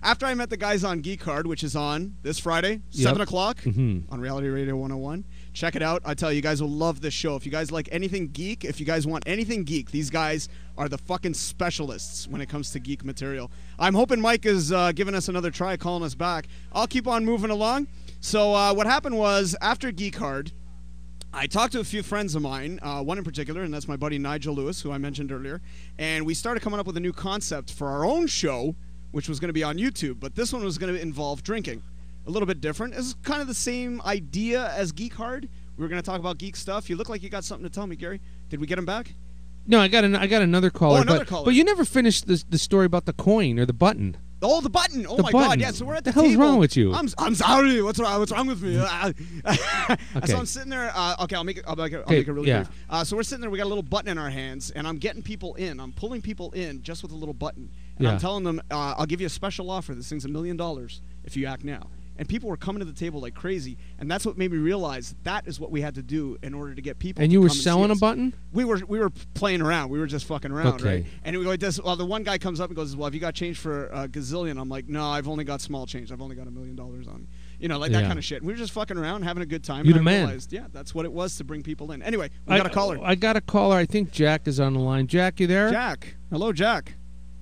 after I met the guys on Geek Card, which is on this Friday, 7 o'clock on Reality Radio 101, check it out. I tell you, you guys will love this show. If you guys like anything geek, if you guys want anything geek, these guys are the fucking specialists when it comes to geek material. I'm hoping Mike is giving us another try, calling us back. I'll keep on moving along. So what happened was, after Geek Card, I talked to a few friends of mine, one in particular, and that's my buddy Nigel Lewis, who I mentioned earlier, and we started coming up with a new concept for our own show, which was going to be on YouTube, but this one was going to involve drinking. A little bit different. It's kind of the same idea as Geek Hard. We were going to talk about geek stuff. You look like you got something to tell me, Gary. Did we get him back? No, I got another caller. Another caller. But you never finished the story about the coin or the button. Oh, the button! Oh The my button. God! Yeah, so we're at the The hell's table. wrong with you? I'm sorry. What's wrong with me? Okay. So I'm sitting there. Okay, I'll make it really yeah. brief. So we're sitting there. We got a little button in our hands, and I'm getting people in. I'm pulling people in just with a little button, and I'm telling them, "I'll give you a special offer. This thing's $1 million if you act now." And people were coming to the table like crazy, and that's what made me realize that is what we had to do in order to get people. And to you were come and see selling a us. button? We were playing around. We were just fucking around, Okay. right? And we go like this. Well, the one guy comes up and goes, "Well, have you got change for a gazillion?" I'm like, "No, I've only got small change. I've only got $1 million on me." Like that kind of shit. And we were just fucking around, having a good time. You and the I man. realized, yeah, that's what it was to bring people in. Anyway, we got a caller. I got a caller. I think Jack is on the line. Jack, you there? Jack. Hello, Jack.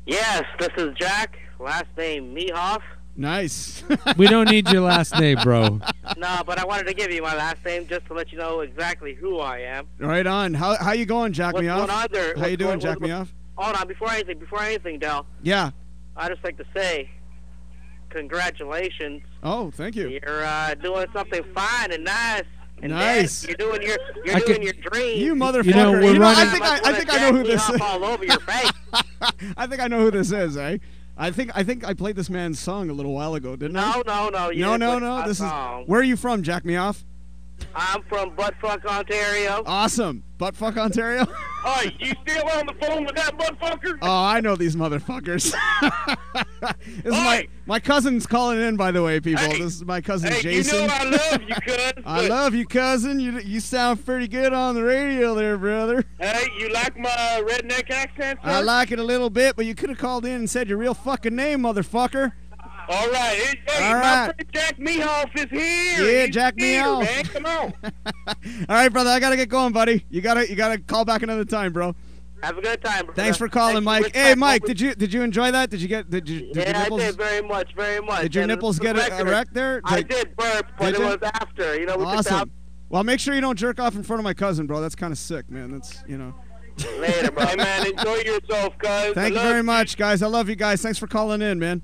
Yes, this is Jack. Last name Mehoff. Nice. We don't need your last name, bro. No, but I wanted to give you my last name just to let you know exactly who I am. Right on. How you going, Jack What's Meoff? going on there? How you doing, Jack Meoff? Hold on, before anything, Del. Yeah. I just like to say, congratulations. Oh, thank you. You're doing something fine and nice. And Nice. Dad, you're doing your dream. You motherfucker. You know, we're running. I think I know who this is. All over your face. I think I know who this is, eh? I think I played this man's song a little while ago, didn't I? No. This is. Where are you from? Jack me off. I'm from Buttfuck, Ontario. Awesome. Buttfuck, Ontario. Oh, you still on the phone with that buttfucker? Oh, I know these motherfuckers. This is my cousin's calling in, by the way, people. Hey. This is my cousin Hey, Jason. you know I love you, cuz. I love you, cousin. You sound pretty good on the radio there, brother. Hey, you like my redneck accent, sir? I like it a little bit, but you could have called in and said your real fucking name, motherfucker. All right. Hey, All my right. friend Jack Mehoff is here. Yeah, He's Jack here, Mehoff. Man, come on. All right, brother. I gotta get going, buddy. You gotta call back another time, bro. Have a good time, brother. Thanks for calling, Mike. Hey, Mike, did you enjoy that? Did your nipples, I did very much. Did your nipples get erect there? I did burp, but Did it you? was after. You know, we just Awesome. Well, make sure you don't jerk off in front of my cousin, bro. That's kind of sick, man. That's later, bro. Hey, man, enjoy yourself, cuz. Thank you very much, guys. I love you guys. Thanks for calling in, man.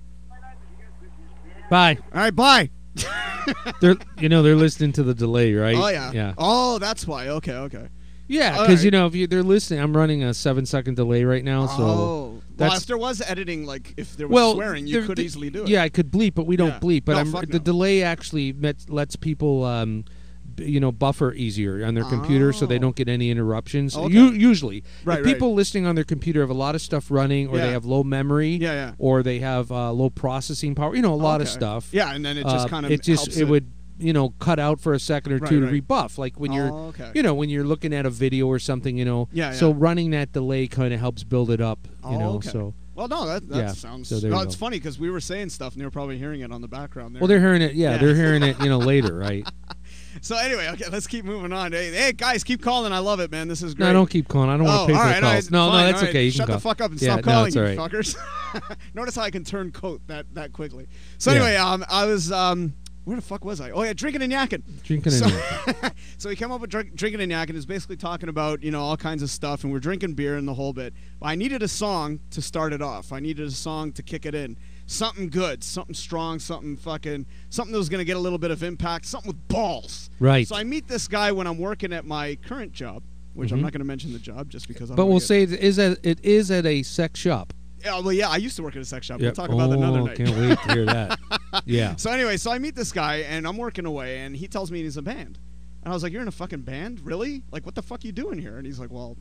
Bye. All right, bye. They're listening to the delay, right? Oh yeah. Yeah. Oh, that's why. Okay. Yeah, All because right. if they're listening, I'm running a 7-second delay right now, so Well, that's if there was editing, like if there was swearing, you could easily do it. Yeah, I could bleep, but we don't Yeah. bleep. But No, fuck the no. delay actually lets people, buffer easier on their computer, so they don't get any interruptions. Okay. Usually, Right, if people listening on their computer have a lot of stuff running, or Yeah. they have low memory, Yeah. or they have low processing power, a lot of Okay. stuff. Yeah, and then it just kind of helps it would cut out for a second or two to right. rebuff, like when you're okay. when you're looking at a video or something, Yeah, so yeah. running that delay kind of helps build it up, okay. so Well, no, that Yeah, sounds. so there you It's go. funny because we were saying stuff and they were probably hearing it on the background there. well, they're hearing it. Yeah, Yeah. they're hearing it, later, right? So anyway, okay, let's keep moving on. Hey, guys, keep calling. I love it, man. This is great. No, don't keep calling. I don't want to pay all for right, calls. all right, No, fine, that's all right. okay. You Shut can the call. fuck up and Yeah, stop no, calling, it's you all right. fuckers. Notice how I can turn coat that quickly. So Yeah. anyway, I was where the fuck was I? Oh yeah, drinking and yakking. Drinking so, and so we come up with drinking and yakking is basically talking about all kinds of stuff, and we're drinking beer and the whole bit. But I needed a song to start it off. I needed a song to kick it in. Something good, something strong, something that was gonna get a little bit of impact, something with balls. Right. So I meet this guy when I'm working at my current job, which I'm not gonna mention the job just because. But we'll say it is at a sex shop. Yeah, well, yeah, I used to work at a sex shop. Yep. We'll talk about that another night. Can't wait to hear that. Yeah. So anyway, I meet this guy, and I'm working away, and he tells me he's a band. And I was like, "You're in a fucking band? Really? Like, what the fuck are you doing here?" And he's like, "Well,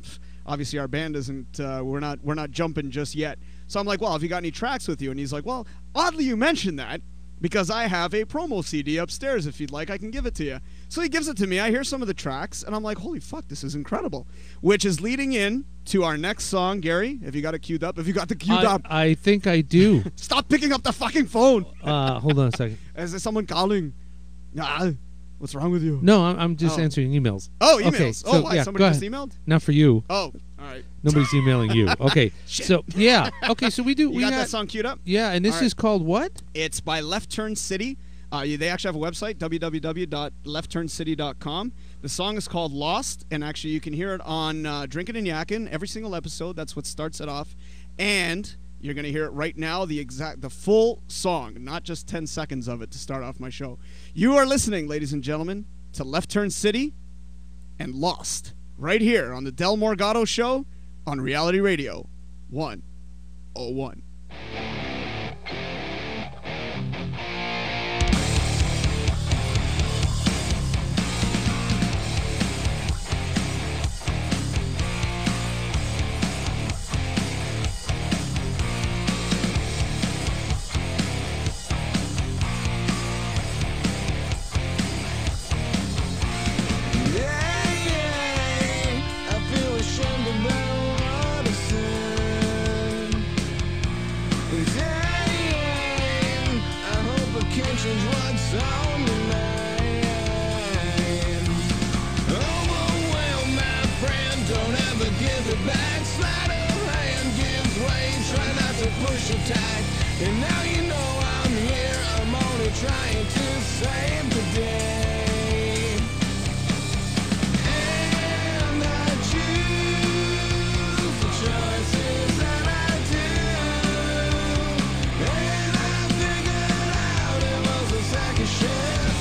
obviously our band isn't. We're not jumping just yet." So I'm like, "Well, have you got any tracks with you?" And he's like, "Well, oddly you mentioned that, because I have a promo CD upstairs. If you'd like, I can give it to you." So he gives it to me. I hear some of the tracks, and I'm like, "Holy fuck, this is incredible!" Which is leading in to our next song. Gary, have you got it queued up? Have you got the queued up? I think I do. Stop picking up the fucking phone. Hold on a second. Is there someone calling? Nah, what's wrong with you? No, I'm just answering emails. Oh, emails. Okay, Oh, so, why? yeah, Somebody go just ahead. emailed? Not for you. Oh, all right. Nobody's emailing you. Okay. So yeah. Okay. So we do. You got that song queued up? Yeah, and this All right. is called what? It's by Left Turn City. They actually have a website, www.leftturncity.com. The song is called Lost, and actually you can hear it on Drinkin' and Yakkin' every single episode. That's what starts it off. And you're going to hear it right now, the full song, not just 10 seconds of it to start off my show. You are listening, ladies and gentlemen, to Left Turn City and Lost, right here on the Del Morgado Show on Reality Radio 101. And now you know I'm here, I'm only trying to save the day. And I choose the choices that I do. And I figured out it was a second shift.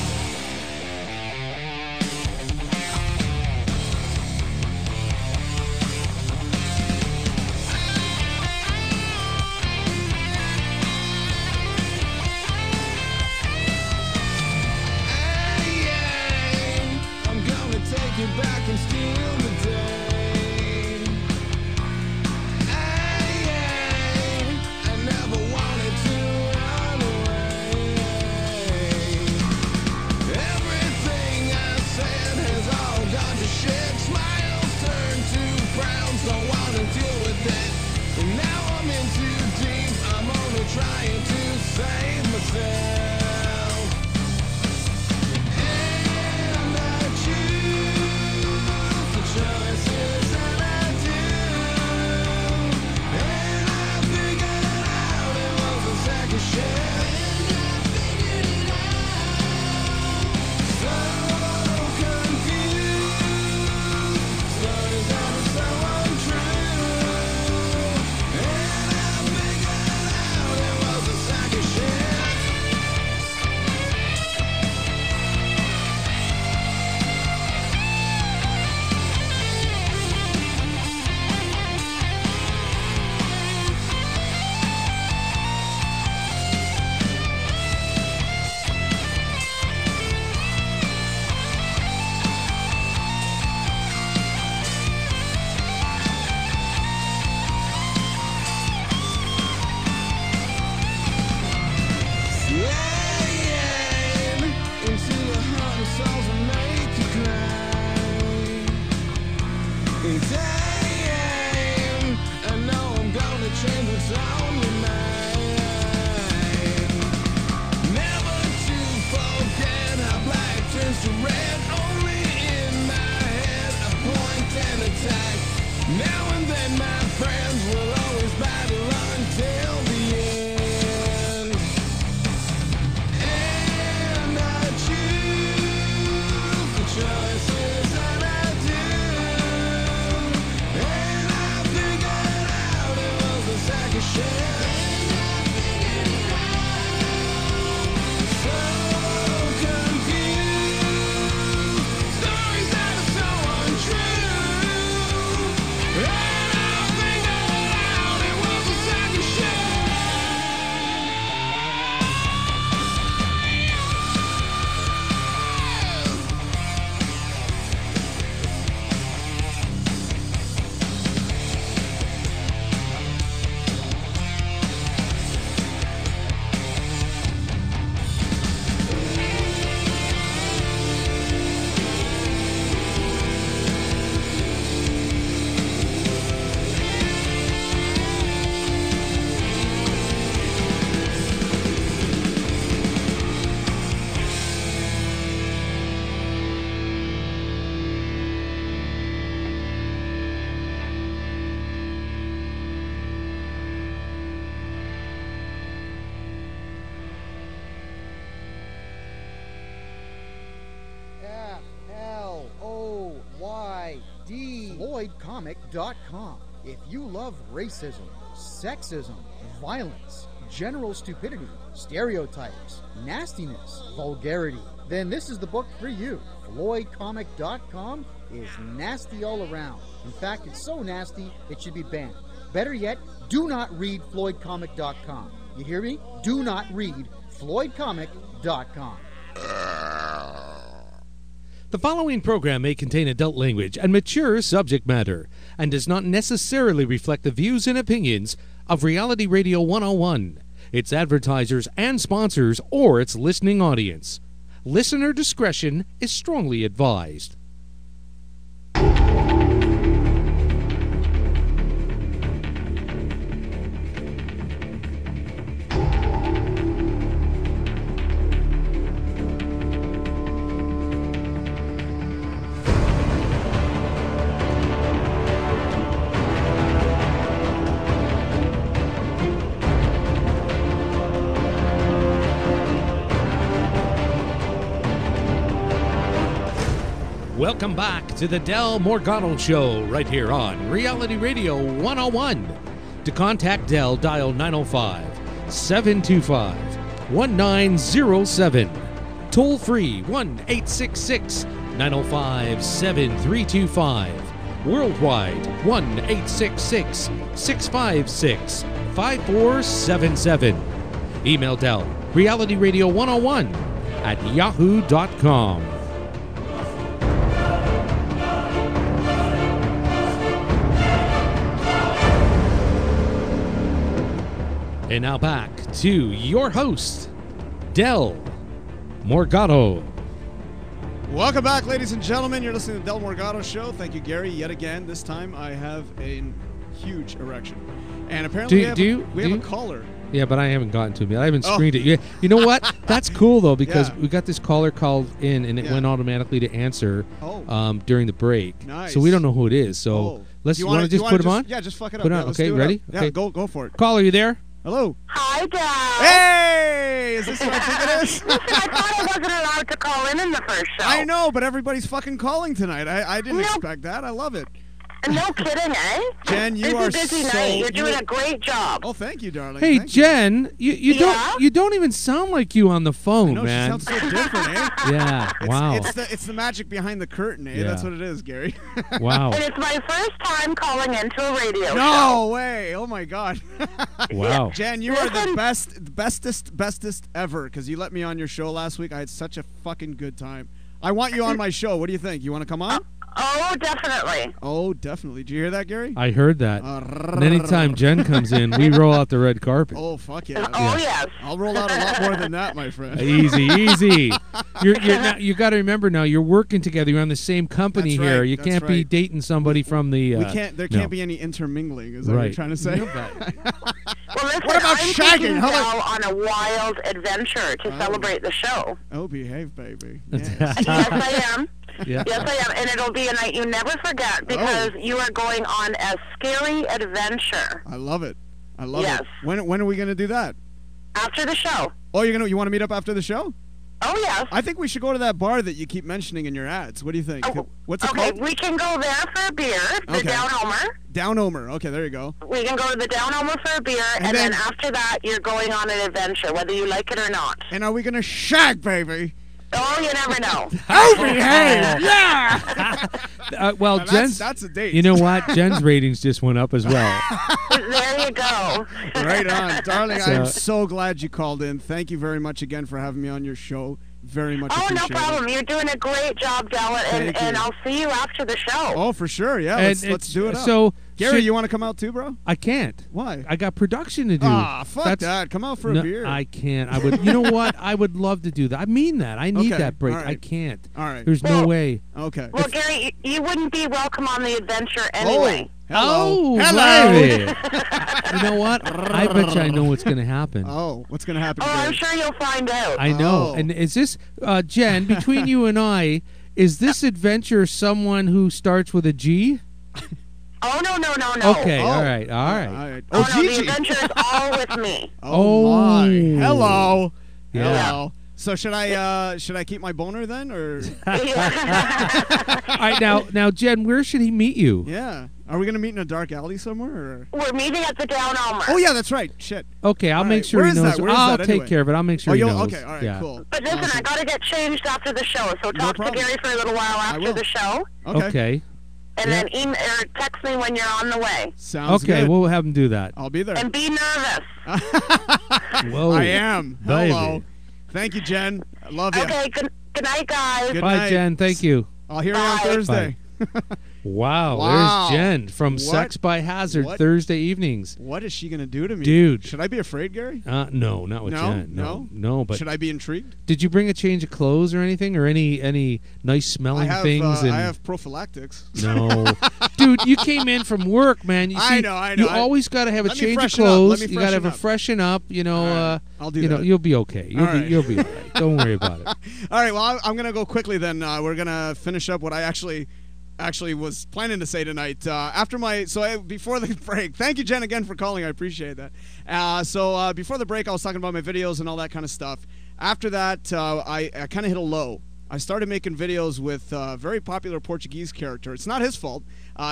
FloydComic.com. If you love racism, sexism, violence, general stupidity, stereotypes, nastiness, vulgarity, then this is the book for you. FloydComic.com is nasty all around. In fact, it's so nasty, it should be banned. Better yet, do not read FloydComic.com. You hear me? Do not read FloydComic.com. The following program may contain adult language and mature subject matter and does not necessarily reflect the views and opinions of Reality Radio 101, its advertisers and sponsors, or its listening audience. Listener discretion is strongly advised. Welcome back to the Del Morgado Show right here on Reality Radio 101. To contact Del, dial 905-725-1907. Toll free 1-866-905-7325. Worldwide 1-866-656-5477. Email Del, realityradio101@yahoo.com. And now back to your host, Del Morgado. Welcome back, ladies and gentlemen. You're listening to the Del Morgado Show. Thank you, Gary, yet again. This time I have a huge erection. And apparently we have a caller. Yeah, but I haven't gotten to him yet. I haven't screened it. You know what? That's cool, though, because we got this caller called in, and it went automatically to answer during the break. Nice. So we don't know who it is. So let's you want to just put him on? Yeah, just fuck it up. Put it on. Okay, ready? Okay, Okay. go for it. Caller, you there? Hello. Hi, Dad. Hey! Is this what I think it is? Listen, I thought I wasn't allowed to call in the first show. I know, but everybody's fucking calling tonight. I didn't expect that. I love it. No kidding, eh? Jen, you are busy so... night. You're doing a great job. Oh, thank you, darling. Hey, thank Jen, you don't even sound like you on the phone, man. She sounds so different, eh? Yeah, wow. It's the magic behind the curtain, eh? Yeah. That's what it is, Gary. Wow. And it's my first time calling into a radio show. No way. Oh, my God. Wow. Jen, you are the bestest ever, because you let me on your show last week. I had such a fucking good time. I want you on my show. What do you think? You want to come on? Oh, definitely. Oh, definitely. Did you hear that, Gary? I heard that. And anytime Jen comes in, we roll out the red carpet. Oh, fuck yeah. Oh, yes. I'll roll out a lot more than that, my friend. Easy. You got to remember now, you're working together. You're on the same company That's here. right, You that's can't be right. dating somebody from the... There can't be any intermingling, is that what you're trying to say? Well, listen, What about I'm shagging? taking How Del about- on a wild adventure to celebrate the show. Oh, behave, baby. Yes, I am. Yeah. Yes, I am. And it'll be a night you never forget because you are going on a scary adventure. I love it. I love Yes. it. When are we going to do that? After the show. Oh, you want to meet up after the show? Oh, yes. I think we should go to that bar that you keep mentioning in your ads. What do you think? What's it Okay, called? we can go there for a beer, the Down Homer. Down Homer. Okay, there you go. We can go to the Down Homer for a beer, and then after that, you're going on an adventure, whether you like it or not. And are we going to shag, baby? Oh, you never know. Oh, behave! Yeah! Well, Now Jen's... That's a date. You know what? Jen's ratings just went up as well. There you go. Right on. Darling, So- I'm so glad you called in. Thank you very much again for having me on your show. Very much Oh, no appreciate problem. You're doing a great job, Della, Thank and you. I'll see you after the show. Oh, for sure. Yeah, And let's do it up. So, Gary, you want to come out too, bro? I can't. Why? I got production to do. Ah, fuck that. Come out for a beer. I can't. I would. You know what? I would love to do that. I mean that. I need Okay, that break. all right. I can't. All right. There's no way. Okay. Well, Gary, you wouldn't be welcome on the adventure anyway. Hello. Oh, Hello. baby. You know what? I bet you I know what's going to happen. Oh, what's going to happen? Oh, Gary? I'm sure you'll find out. I know. Oh. And is this, Jen, between you and I, is this adventure someone who starts with a G? Oh, no. Okay, Oh. all right. Oh, no, the Gigi. adventure is all with me. Oh, my. Hello. Yeah. Hello. So should I keep my boner then, or? All right, now, Jen, where should he meet you? Yeah. Are we going to meet in a dark alley somewhere? Or? We're meeting at the Down Elmer. Oh, yeah, that's right. Shit. Okay, I'll make sure Where he is knows. that? Where is I'll that take anyway? care of it. I'll make sure he knows. Okay, all right, yeah. cool. But listen, I got to get changed after the show, so talk to Gary for a little while after the show. Okay. And then email or text me when you're on the way. Sounds okay, good. we'll have him do that. I'll be there. And be nervous. Whoa. I am. Baby. Hello. Thank you, Jen. I love you. Okay, good night, guys. Good Bye, night. Jen. Thank you. I'll hear you on Thursday. Wow, there's Jen from What? Sex by Hazard What? Thursday evenings. What is she going to do to me? Dude. Should I be afraid, Gary? No, not with Jen. No, but should I be intrigued? Did you bring a change of clothes or anything, or any nice smelling things? I have prophylactics. No, dude, you came in from work, man. You see, I know. You always got to have a Let me change of freshen up. clothes. Let me You got to have freshen a freshen up. You know, right. I'll do that. You'll be okay. You'll be all right. Don't worry about it. All right. Well, I'm going to go quickly. Then we're going to finish up what I actually was planning to say tonight before the break. Thank you, Jen, again for calling. I appreciate that. Before the break, I was talking about my videos and all that kind of stuff. After that, I kind of hit a low. I started making videos with a very popular Portuguese character. It's not his fault.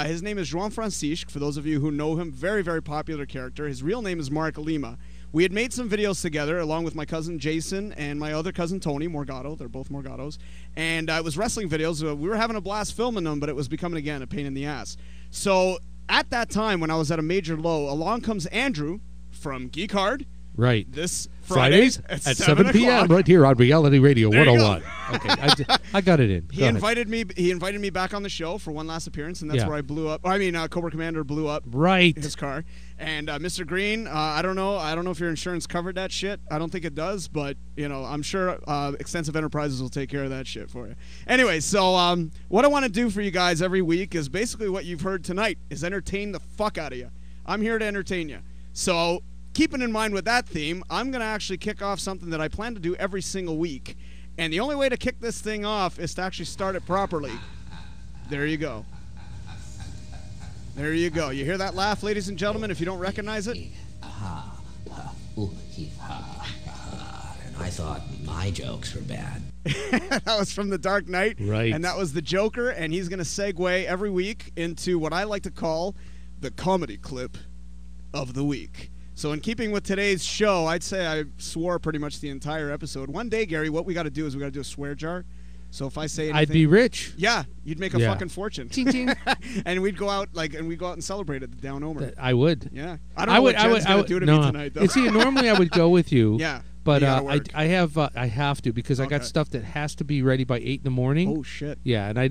His name is João Francisco. For those of you who know him, very, very popular character. His real name is Mark Lima. We had made some videos together along with my cousin Jason and my other cousin Tony Morgado. They're both Morgados. And it was wrestling videos. We were having a blast filming them, but it was becoming, again, a pain in the ass. So at that time, when I was at a major low, along comes Andrew from Geek Hard. Right. This Fridays at 7 p.m. right here on Reality Radio 101. Okay, I got it in. He invited me back on the show for one last appearance, and that's where I blew up. Cobra Commander blew up his car. And Mr. Green, I don't know if your insurance covered that shit. I don't think it does, but I'm sure Extensive Enterprises will take care of that shit for you. Anyway, so what I want to do for you guys every week is basically what you've heard tonight, is entertain the fuck out of you. I'm here to entertain you. So keeping in mind with that theme, I'm going to actually kick off something that I plan to do every single week. And the only way to kick this thing off is to actually start it properly. There you go. There you go. You hear that laugh, ladies and gentlemen, if you don't recognize it? And I thought my jokes were bad. That was from The Dark Knight. Right. And that was the Joker, and he's going to segue every week into what I like to call the comedy clip of the week. So in keeping with today's show, I'd say I swore pretty much the entire episode. One day, Gary, what we got to do is we got to do a swear jar. So if I say anything, I'd be rich. Yeah, you'd make a fucking fortune. Ching, ching. And we'd go out and celebrate at the Down Omer. I would. Yeah. I don't know what Jen's going to do to me tonight, though. You see, normally I would go with you. Yeah. But I have to because I got stuff that has to be ready by 8 in the morning. Oh shit! Yeah, and I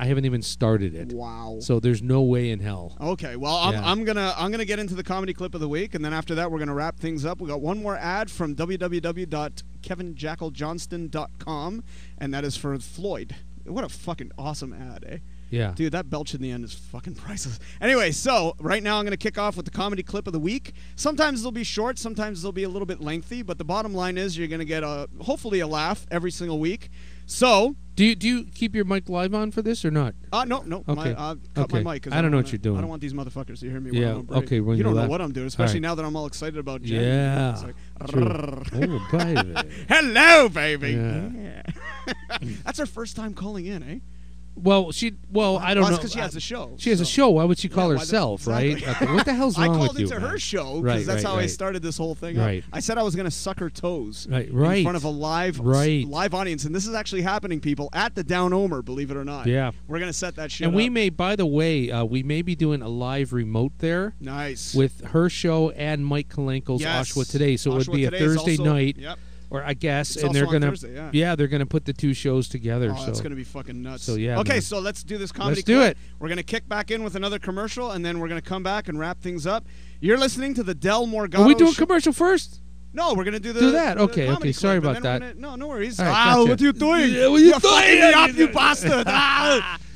haven't even started it. Wow! So there's no way in hell. Okay, well I'm gonna get into the comedy clip of the week, and then after that we're gonna wrap things up. We got one more ad from www.kevinjackaljohnston.com, and that is for Floyd. What a fucking awesome ad, eh? Yeah. Dude, that belch in the end is fucking priceless. Anyway, so right now I'm going to kick off with the comedy clip of the week. Sometimes they'll be short, sometimes they'll be a little bit lengthy, but the bottom line is you're going to get hopefully a laugh every single week. So, do you keep your mic live on for this or not? No. Okay. Cut my mic. I don't know what you're doing. I don't want these motherfuckers to hear me. Yeah. Okay. You don't know what I'm doing, especially now that I'm all excited about Jen. Yeah. It's like, oh, baby. Hello, baby. Yeah. That's her first time calling in, eh? Well, I don't know. Because she has a show. She has a show. Why would she call herself, right? Okay, what the hell's wrong with you? I called into her show because that's how I started this whole thing up. I said I was going to suck her toes in front of a live audience. And this is actually happening, people, at the Down Omer, believe it or not. Yeah. We're going to set that shit and up. we may, by the way, we may be doing a live remote there. Nice. With her show and Mike Kalenko's Oshawa Today. So it would be a Thursday night. Yep. Or I guess, it's and they're gonna, Thursday, they're gonna put the two shows together. Oh, that's gonna be fucking nuts. So yeah. Okay, man. so let's do this comedy. Let's do it. We're gonna kick back in with another commercial, and then we're gonna come back and wrap things up. You're listening to the Del Morgado. Are we doing commercial first? No, we're gonna do that. Okay. Sorry about that. No worries. Right, gotcha. What are you doing? Yeah, what are You're fucking me up, you bastard!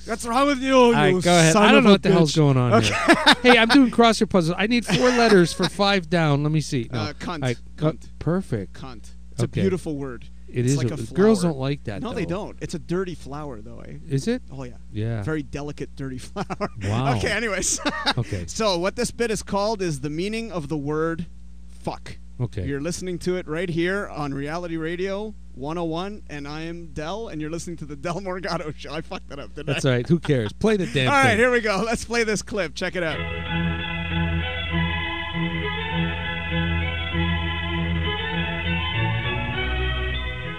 What's wrong with you? All right, go ahead. I don't know what the hell's going on here. Hey, I'm doing crossword puzzles. I need 4 letters for 5 down. Let me see. No. Cunt. Right, Cunt. Perfect. Cunt. It's a beautiful word. It it's is. Like a flower. Girls don't like that. No, though. they don't. It's a dirty flower, though. Eh? Is it? Oh yeah. Yeah. Very delicate, dirty flower. Wow. Okay. Anyways. Okay. So what this bit is called is the meaning of the word "fuck." Okay. You're listening to it right here on Reality Radio 101, and I am Del, and you're listening to the Del Morgado Show. I fucked that up, didn't I? That's all right. Who cares? Play the damn thing. All right, here we go. Let's play this clip. Check it out.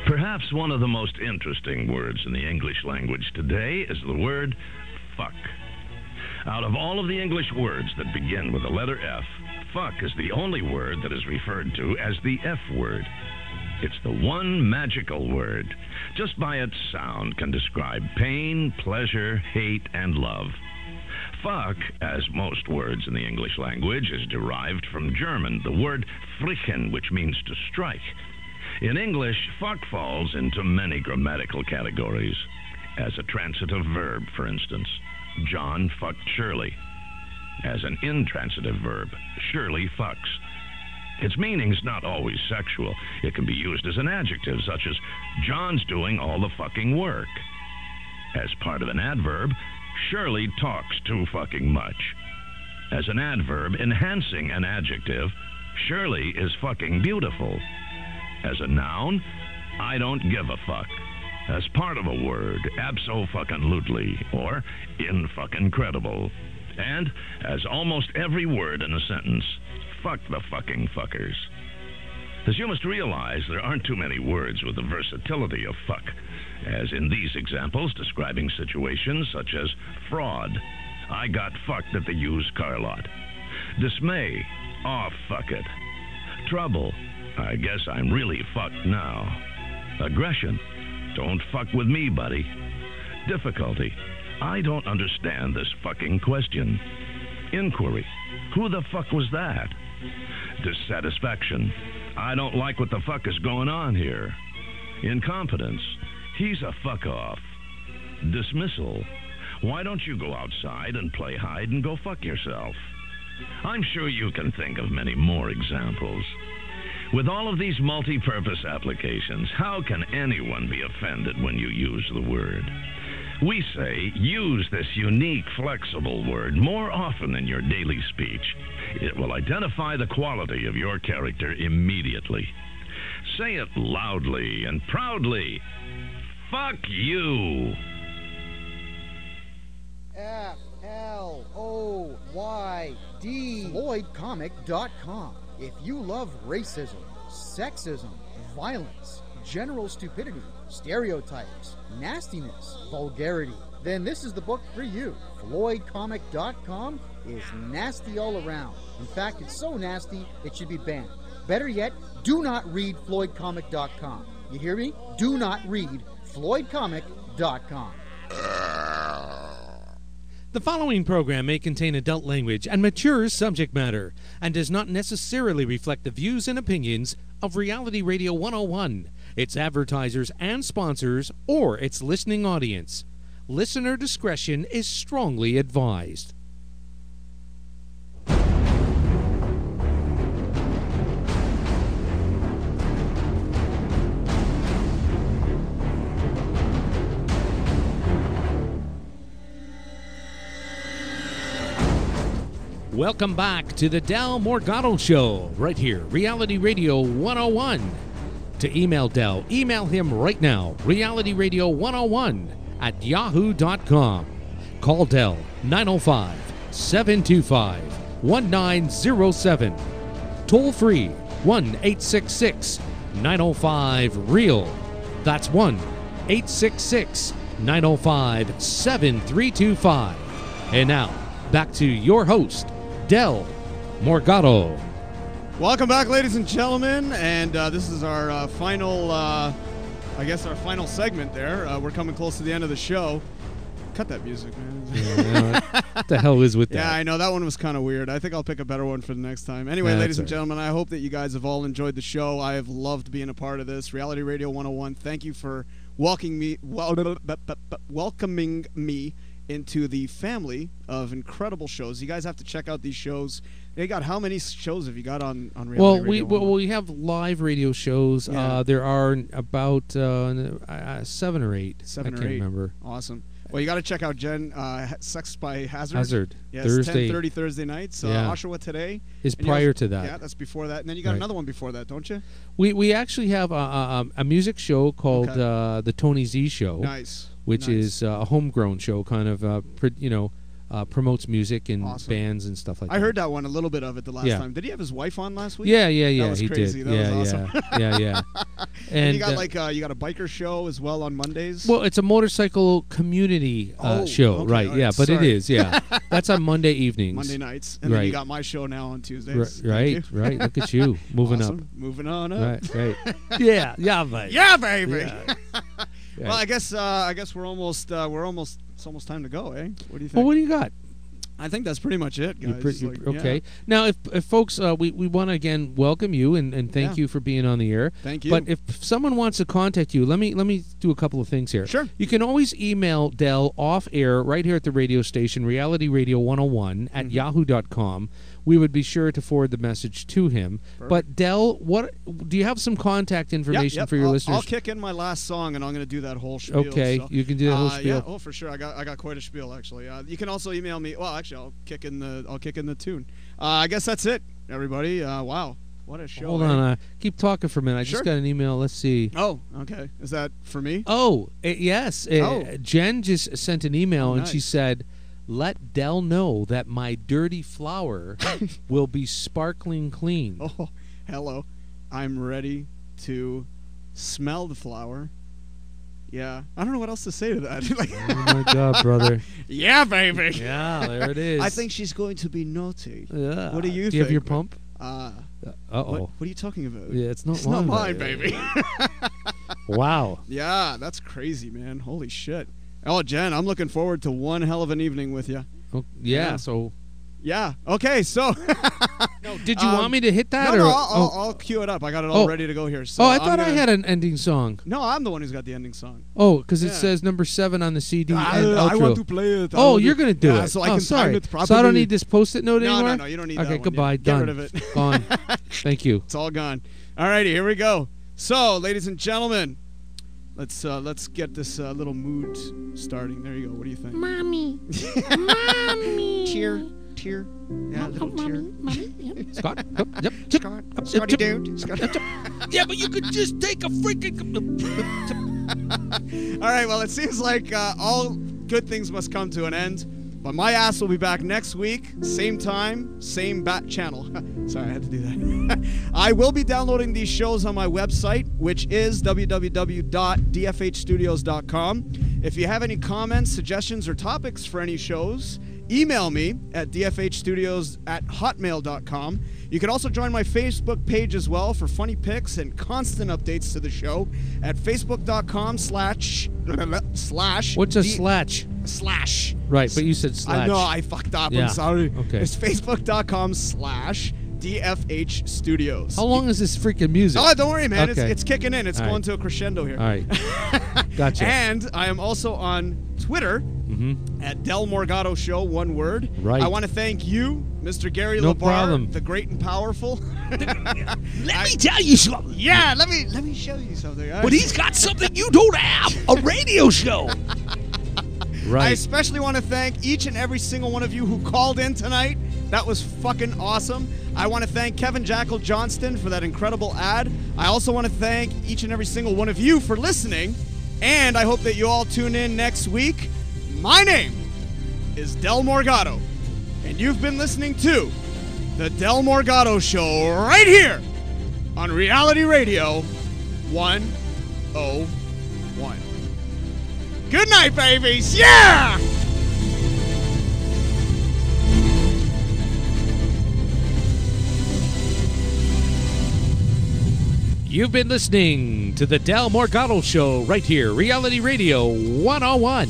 Perhaps one of the most interesting words in the English language today is the word fuck. Out of all of the English words that begin with the letter F, fuck is the only word that is referred to as the F word. It's the one magical word. Just by its sound can describe pain, pleasure, hate, and love. Fuck, as most words in the English language, is derived from German, the word frichen, which means to strike. In English, fuck falls into many grammatical categories. As a transitive verb, for instance, John fucked Shirley. As an intransitive verb, Shirley fucks. Its meaning's not always sexual. It can be used as an adjective, such as, John's doing all the fucking work. As part of an adverb, Shirley talks too fucking much. As an adverb enhancing an adjective, Shirley is fucking beautiful. As a noun, I don't give a fuck. As part of a word, abso-fucking-lutely, or in-fucking-credible. And, as almost every word in a sentence, fuck the fucking fuckers. As you must realize, there aren't too many words with the versatility of fuck, as in these examples describing situations such as fraud, I got fucked at the used car lot. Dismay, aw, fuck it. Trouble, I guess I'm really fucked now. Aggression, don't fuck with me, buddy. Difficulty, I don't understand this fucking question. Inquiry, who the fuck was that? Dissatisfaction, I don't like what the fuck is going on here. Incompetence, he's a fuck off. Dismissal, why don't you go outside and play hide and go fuck yourself? I'm sure you can think of many more examples. With all of these multi-purpose applications, how can anyone be offended when you use the word? We say, use this unique, flexible word more often in your daily speech. It will identify the quality of your character immediately. Say it loudly and proudly. Fuck you. FLOYD. FloydComic.com. If you love racism, sexism, violence, general stupidity, stereotypes, nastiness, vulgarity, then this is the book for you. FloydComic.com is nasty all around. In fact, it's so nasty, it should be banned. Better yet, do not read FloydComic.com. You hear me? Do not read FloydComic.com. The following program may contain adult language and mature subject matter and does not necessarily reflect the views and opinions of Reality Radio 101, its advertisers and sponsors, or its listening audience. Listener discretion is strongly advised. Welcome back to the Del Morgado Show, right here, Reality Radio 101. To email Del, email him right now, realityradio101@yahoo.com. Call Del, 905-725-1907. Toll free, 1-866-905-REAL. That's 1-866-905-7325. And now, back to your host, Del Morgado. Welcome back, ladies and gentlemen, and this is our final, our final segment there. We're coming close to the end of the show. Cut that music, man. Yeah, what the hell is with that? Yeah, I know, that one was kind of weird. I think I'll pick a better one for the next time. Anyway, ladies and gentlemen, I hope that you guys have all enjoyed the show. I have loved being a part of this. Reality Radio 101, thank you for welcoming me into the family of incredible shows. You guys have to check out these shows. They got, how many shows have you got on Reality Radio? Well, we have live radio shows. Yeah. There are about 7 or 8. Seven I or can't eight. remember. Awesome. Well, you got to check out Jen, Sex by Hazard. Hazard. Yes, Thursday. 10:30 Thursday nights. Oshawa today. Is And prior you to that. Yeah, that's before that. And then you got another one before that, don't you? We actually have a music show called the Tony Z Show. Nice. Which is a homegrown show, kind of, promotes music and bands and stuff like that. I heard that one, a little bit of it the last time. Did he have his wife on last week? Yeah, That was he crazy. did. That was awesome. Yeah. And you got you got a biker show as well on Mondays. Well, it's a motorcycle community show, okay, right? all right, Yeah, but it sorry. is. Yeah, that's on Monday evenings, Monday nights, and then you got my show now on Tuesdays. Right. Look at you moving up. Moving on up. Right. Yeah, baby. Yeah, baby. Yeah. Well, I guess we're almost. It's almost time to go, eh? What do you think? Well, what do you got? I think that's pretty much it, guys. Okay. Yeah. Now, if folks, we want to again welcome you and thank you for being on the air. Thank you. But if someone wants to contact you, let me do a couple of things here. Sure. You can always email Del off air right here at the radio station, Reality Radio 101 at yahoo.com. We would be sure to forward the message to him. Perfect. But Del, what do you have some contact information for your listeners? I'll kick in my last song, and I'm going to do that whole spiel. Okay, so. you can do that whole spiel. Yeah, for sure. I got quite a spiel actually. You can also email me. Well, actually, I'll kick in the tune. I guess that's it, everybody. Wow, what a show! Hold on, keep talking for a minute. I just got an email. Let's see. Oh, okay. Is that for me? Oh, yes. Jen just sent an email and she said, "Let Del know that my dirty flower will be sparkling clean." Oh, hello. I'm ready to smell the flower. Yeah. I don't know what else to say to that. Oh, my God, brother. Yeah, baby. Yeah, there it is. I think she's going to be naughty. Yeah. What do you think? Do you have your pump? What are you talking about? Yeah, it's not It's mine. not mine, baby. Wow. Yeah, that's crazy, man. Holy shit. Oh, Jen, I'm looking forward to one hell of an evening with you. Oh, yeah, so... Yeah. Okay, so... No, did you want me to hit that? No, or? I'll cue it up. I got it all ready to go here. So I thought I had an ending song. No, I'm the one who's got the ending song. Oh, because it says number 7 on the CD. I want to play it. Oh, you're going to do it. So I can time it properly. So I don't need this Post-it note anymore? No, you don't need that one. Okay, goodbye. Get Done. rid of it. Gone. Thank you. It's all gone. All righty, here we go. So, ladies and gentlemen, let's get this little mood starting. There you go. What do you think? Mommy. Mommy. Tear. Yeah, little tear. Mommy. Yep. Scott. Yep. Scotty dude. Yeah, but you could just take a freaking... All right, well, it seems like all good things must come to an end. But my ass will be back next week, same time, same bat channel. Sorry, I had to do that. I will be downloading these shows on my website, which is www.dfhstudios.com. If you have any comments, suggestions, or topics for any shows, email me at dfhstudios@hotmail.com. You can also join my Facebook page as well for funny pics and constant updates to the show at facebook.com// What's a slash? Slash. Right, but you said slash. I know, I fucked up. Yeah. I'm sorry. Okay. It's facebook.com/DFH Studios. How long is this freaking music? Oh, don't worry, man. Okay. It's kicking in. It's All going right. to a crescendo here. All right. Gotcha. And I am also on Twitter at Del Morgado Show, one word. Right. I want to thank you, Mr. Gary No LeBar, problem. the great and powerful. Let me tell you something. Yeah, let me show you something. But he's got something you don't have. A radio show. Right. I especially want to thank each and every single one of you who called in tonight. That was fucking awesome. I want to thank Kevin Jackal Johnston for that incredible ad. I also want to thank each and every single one of you for listening. And I hope that you all tune in next week. My name is Del Morgado. And you've been listening to The Del Morgado Show right here on Reality Radio 101. Good night, babies. Yeah! You've been listening to the Del Morgado Show right here, Reality Radio 101.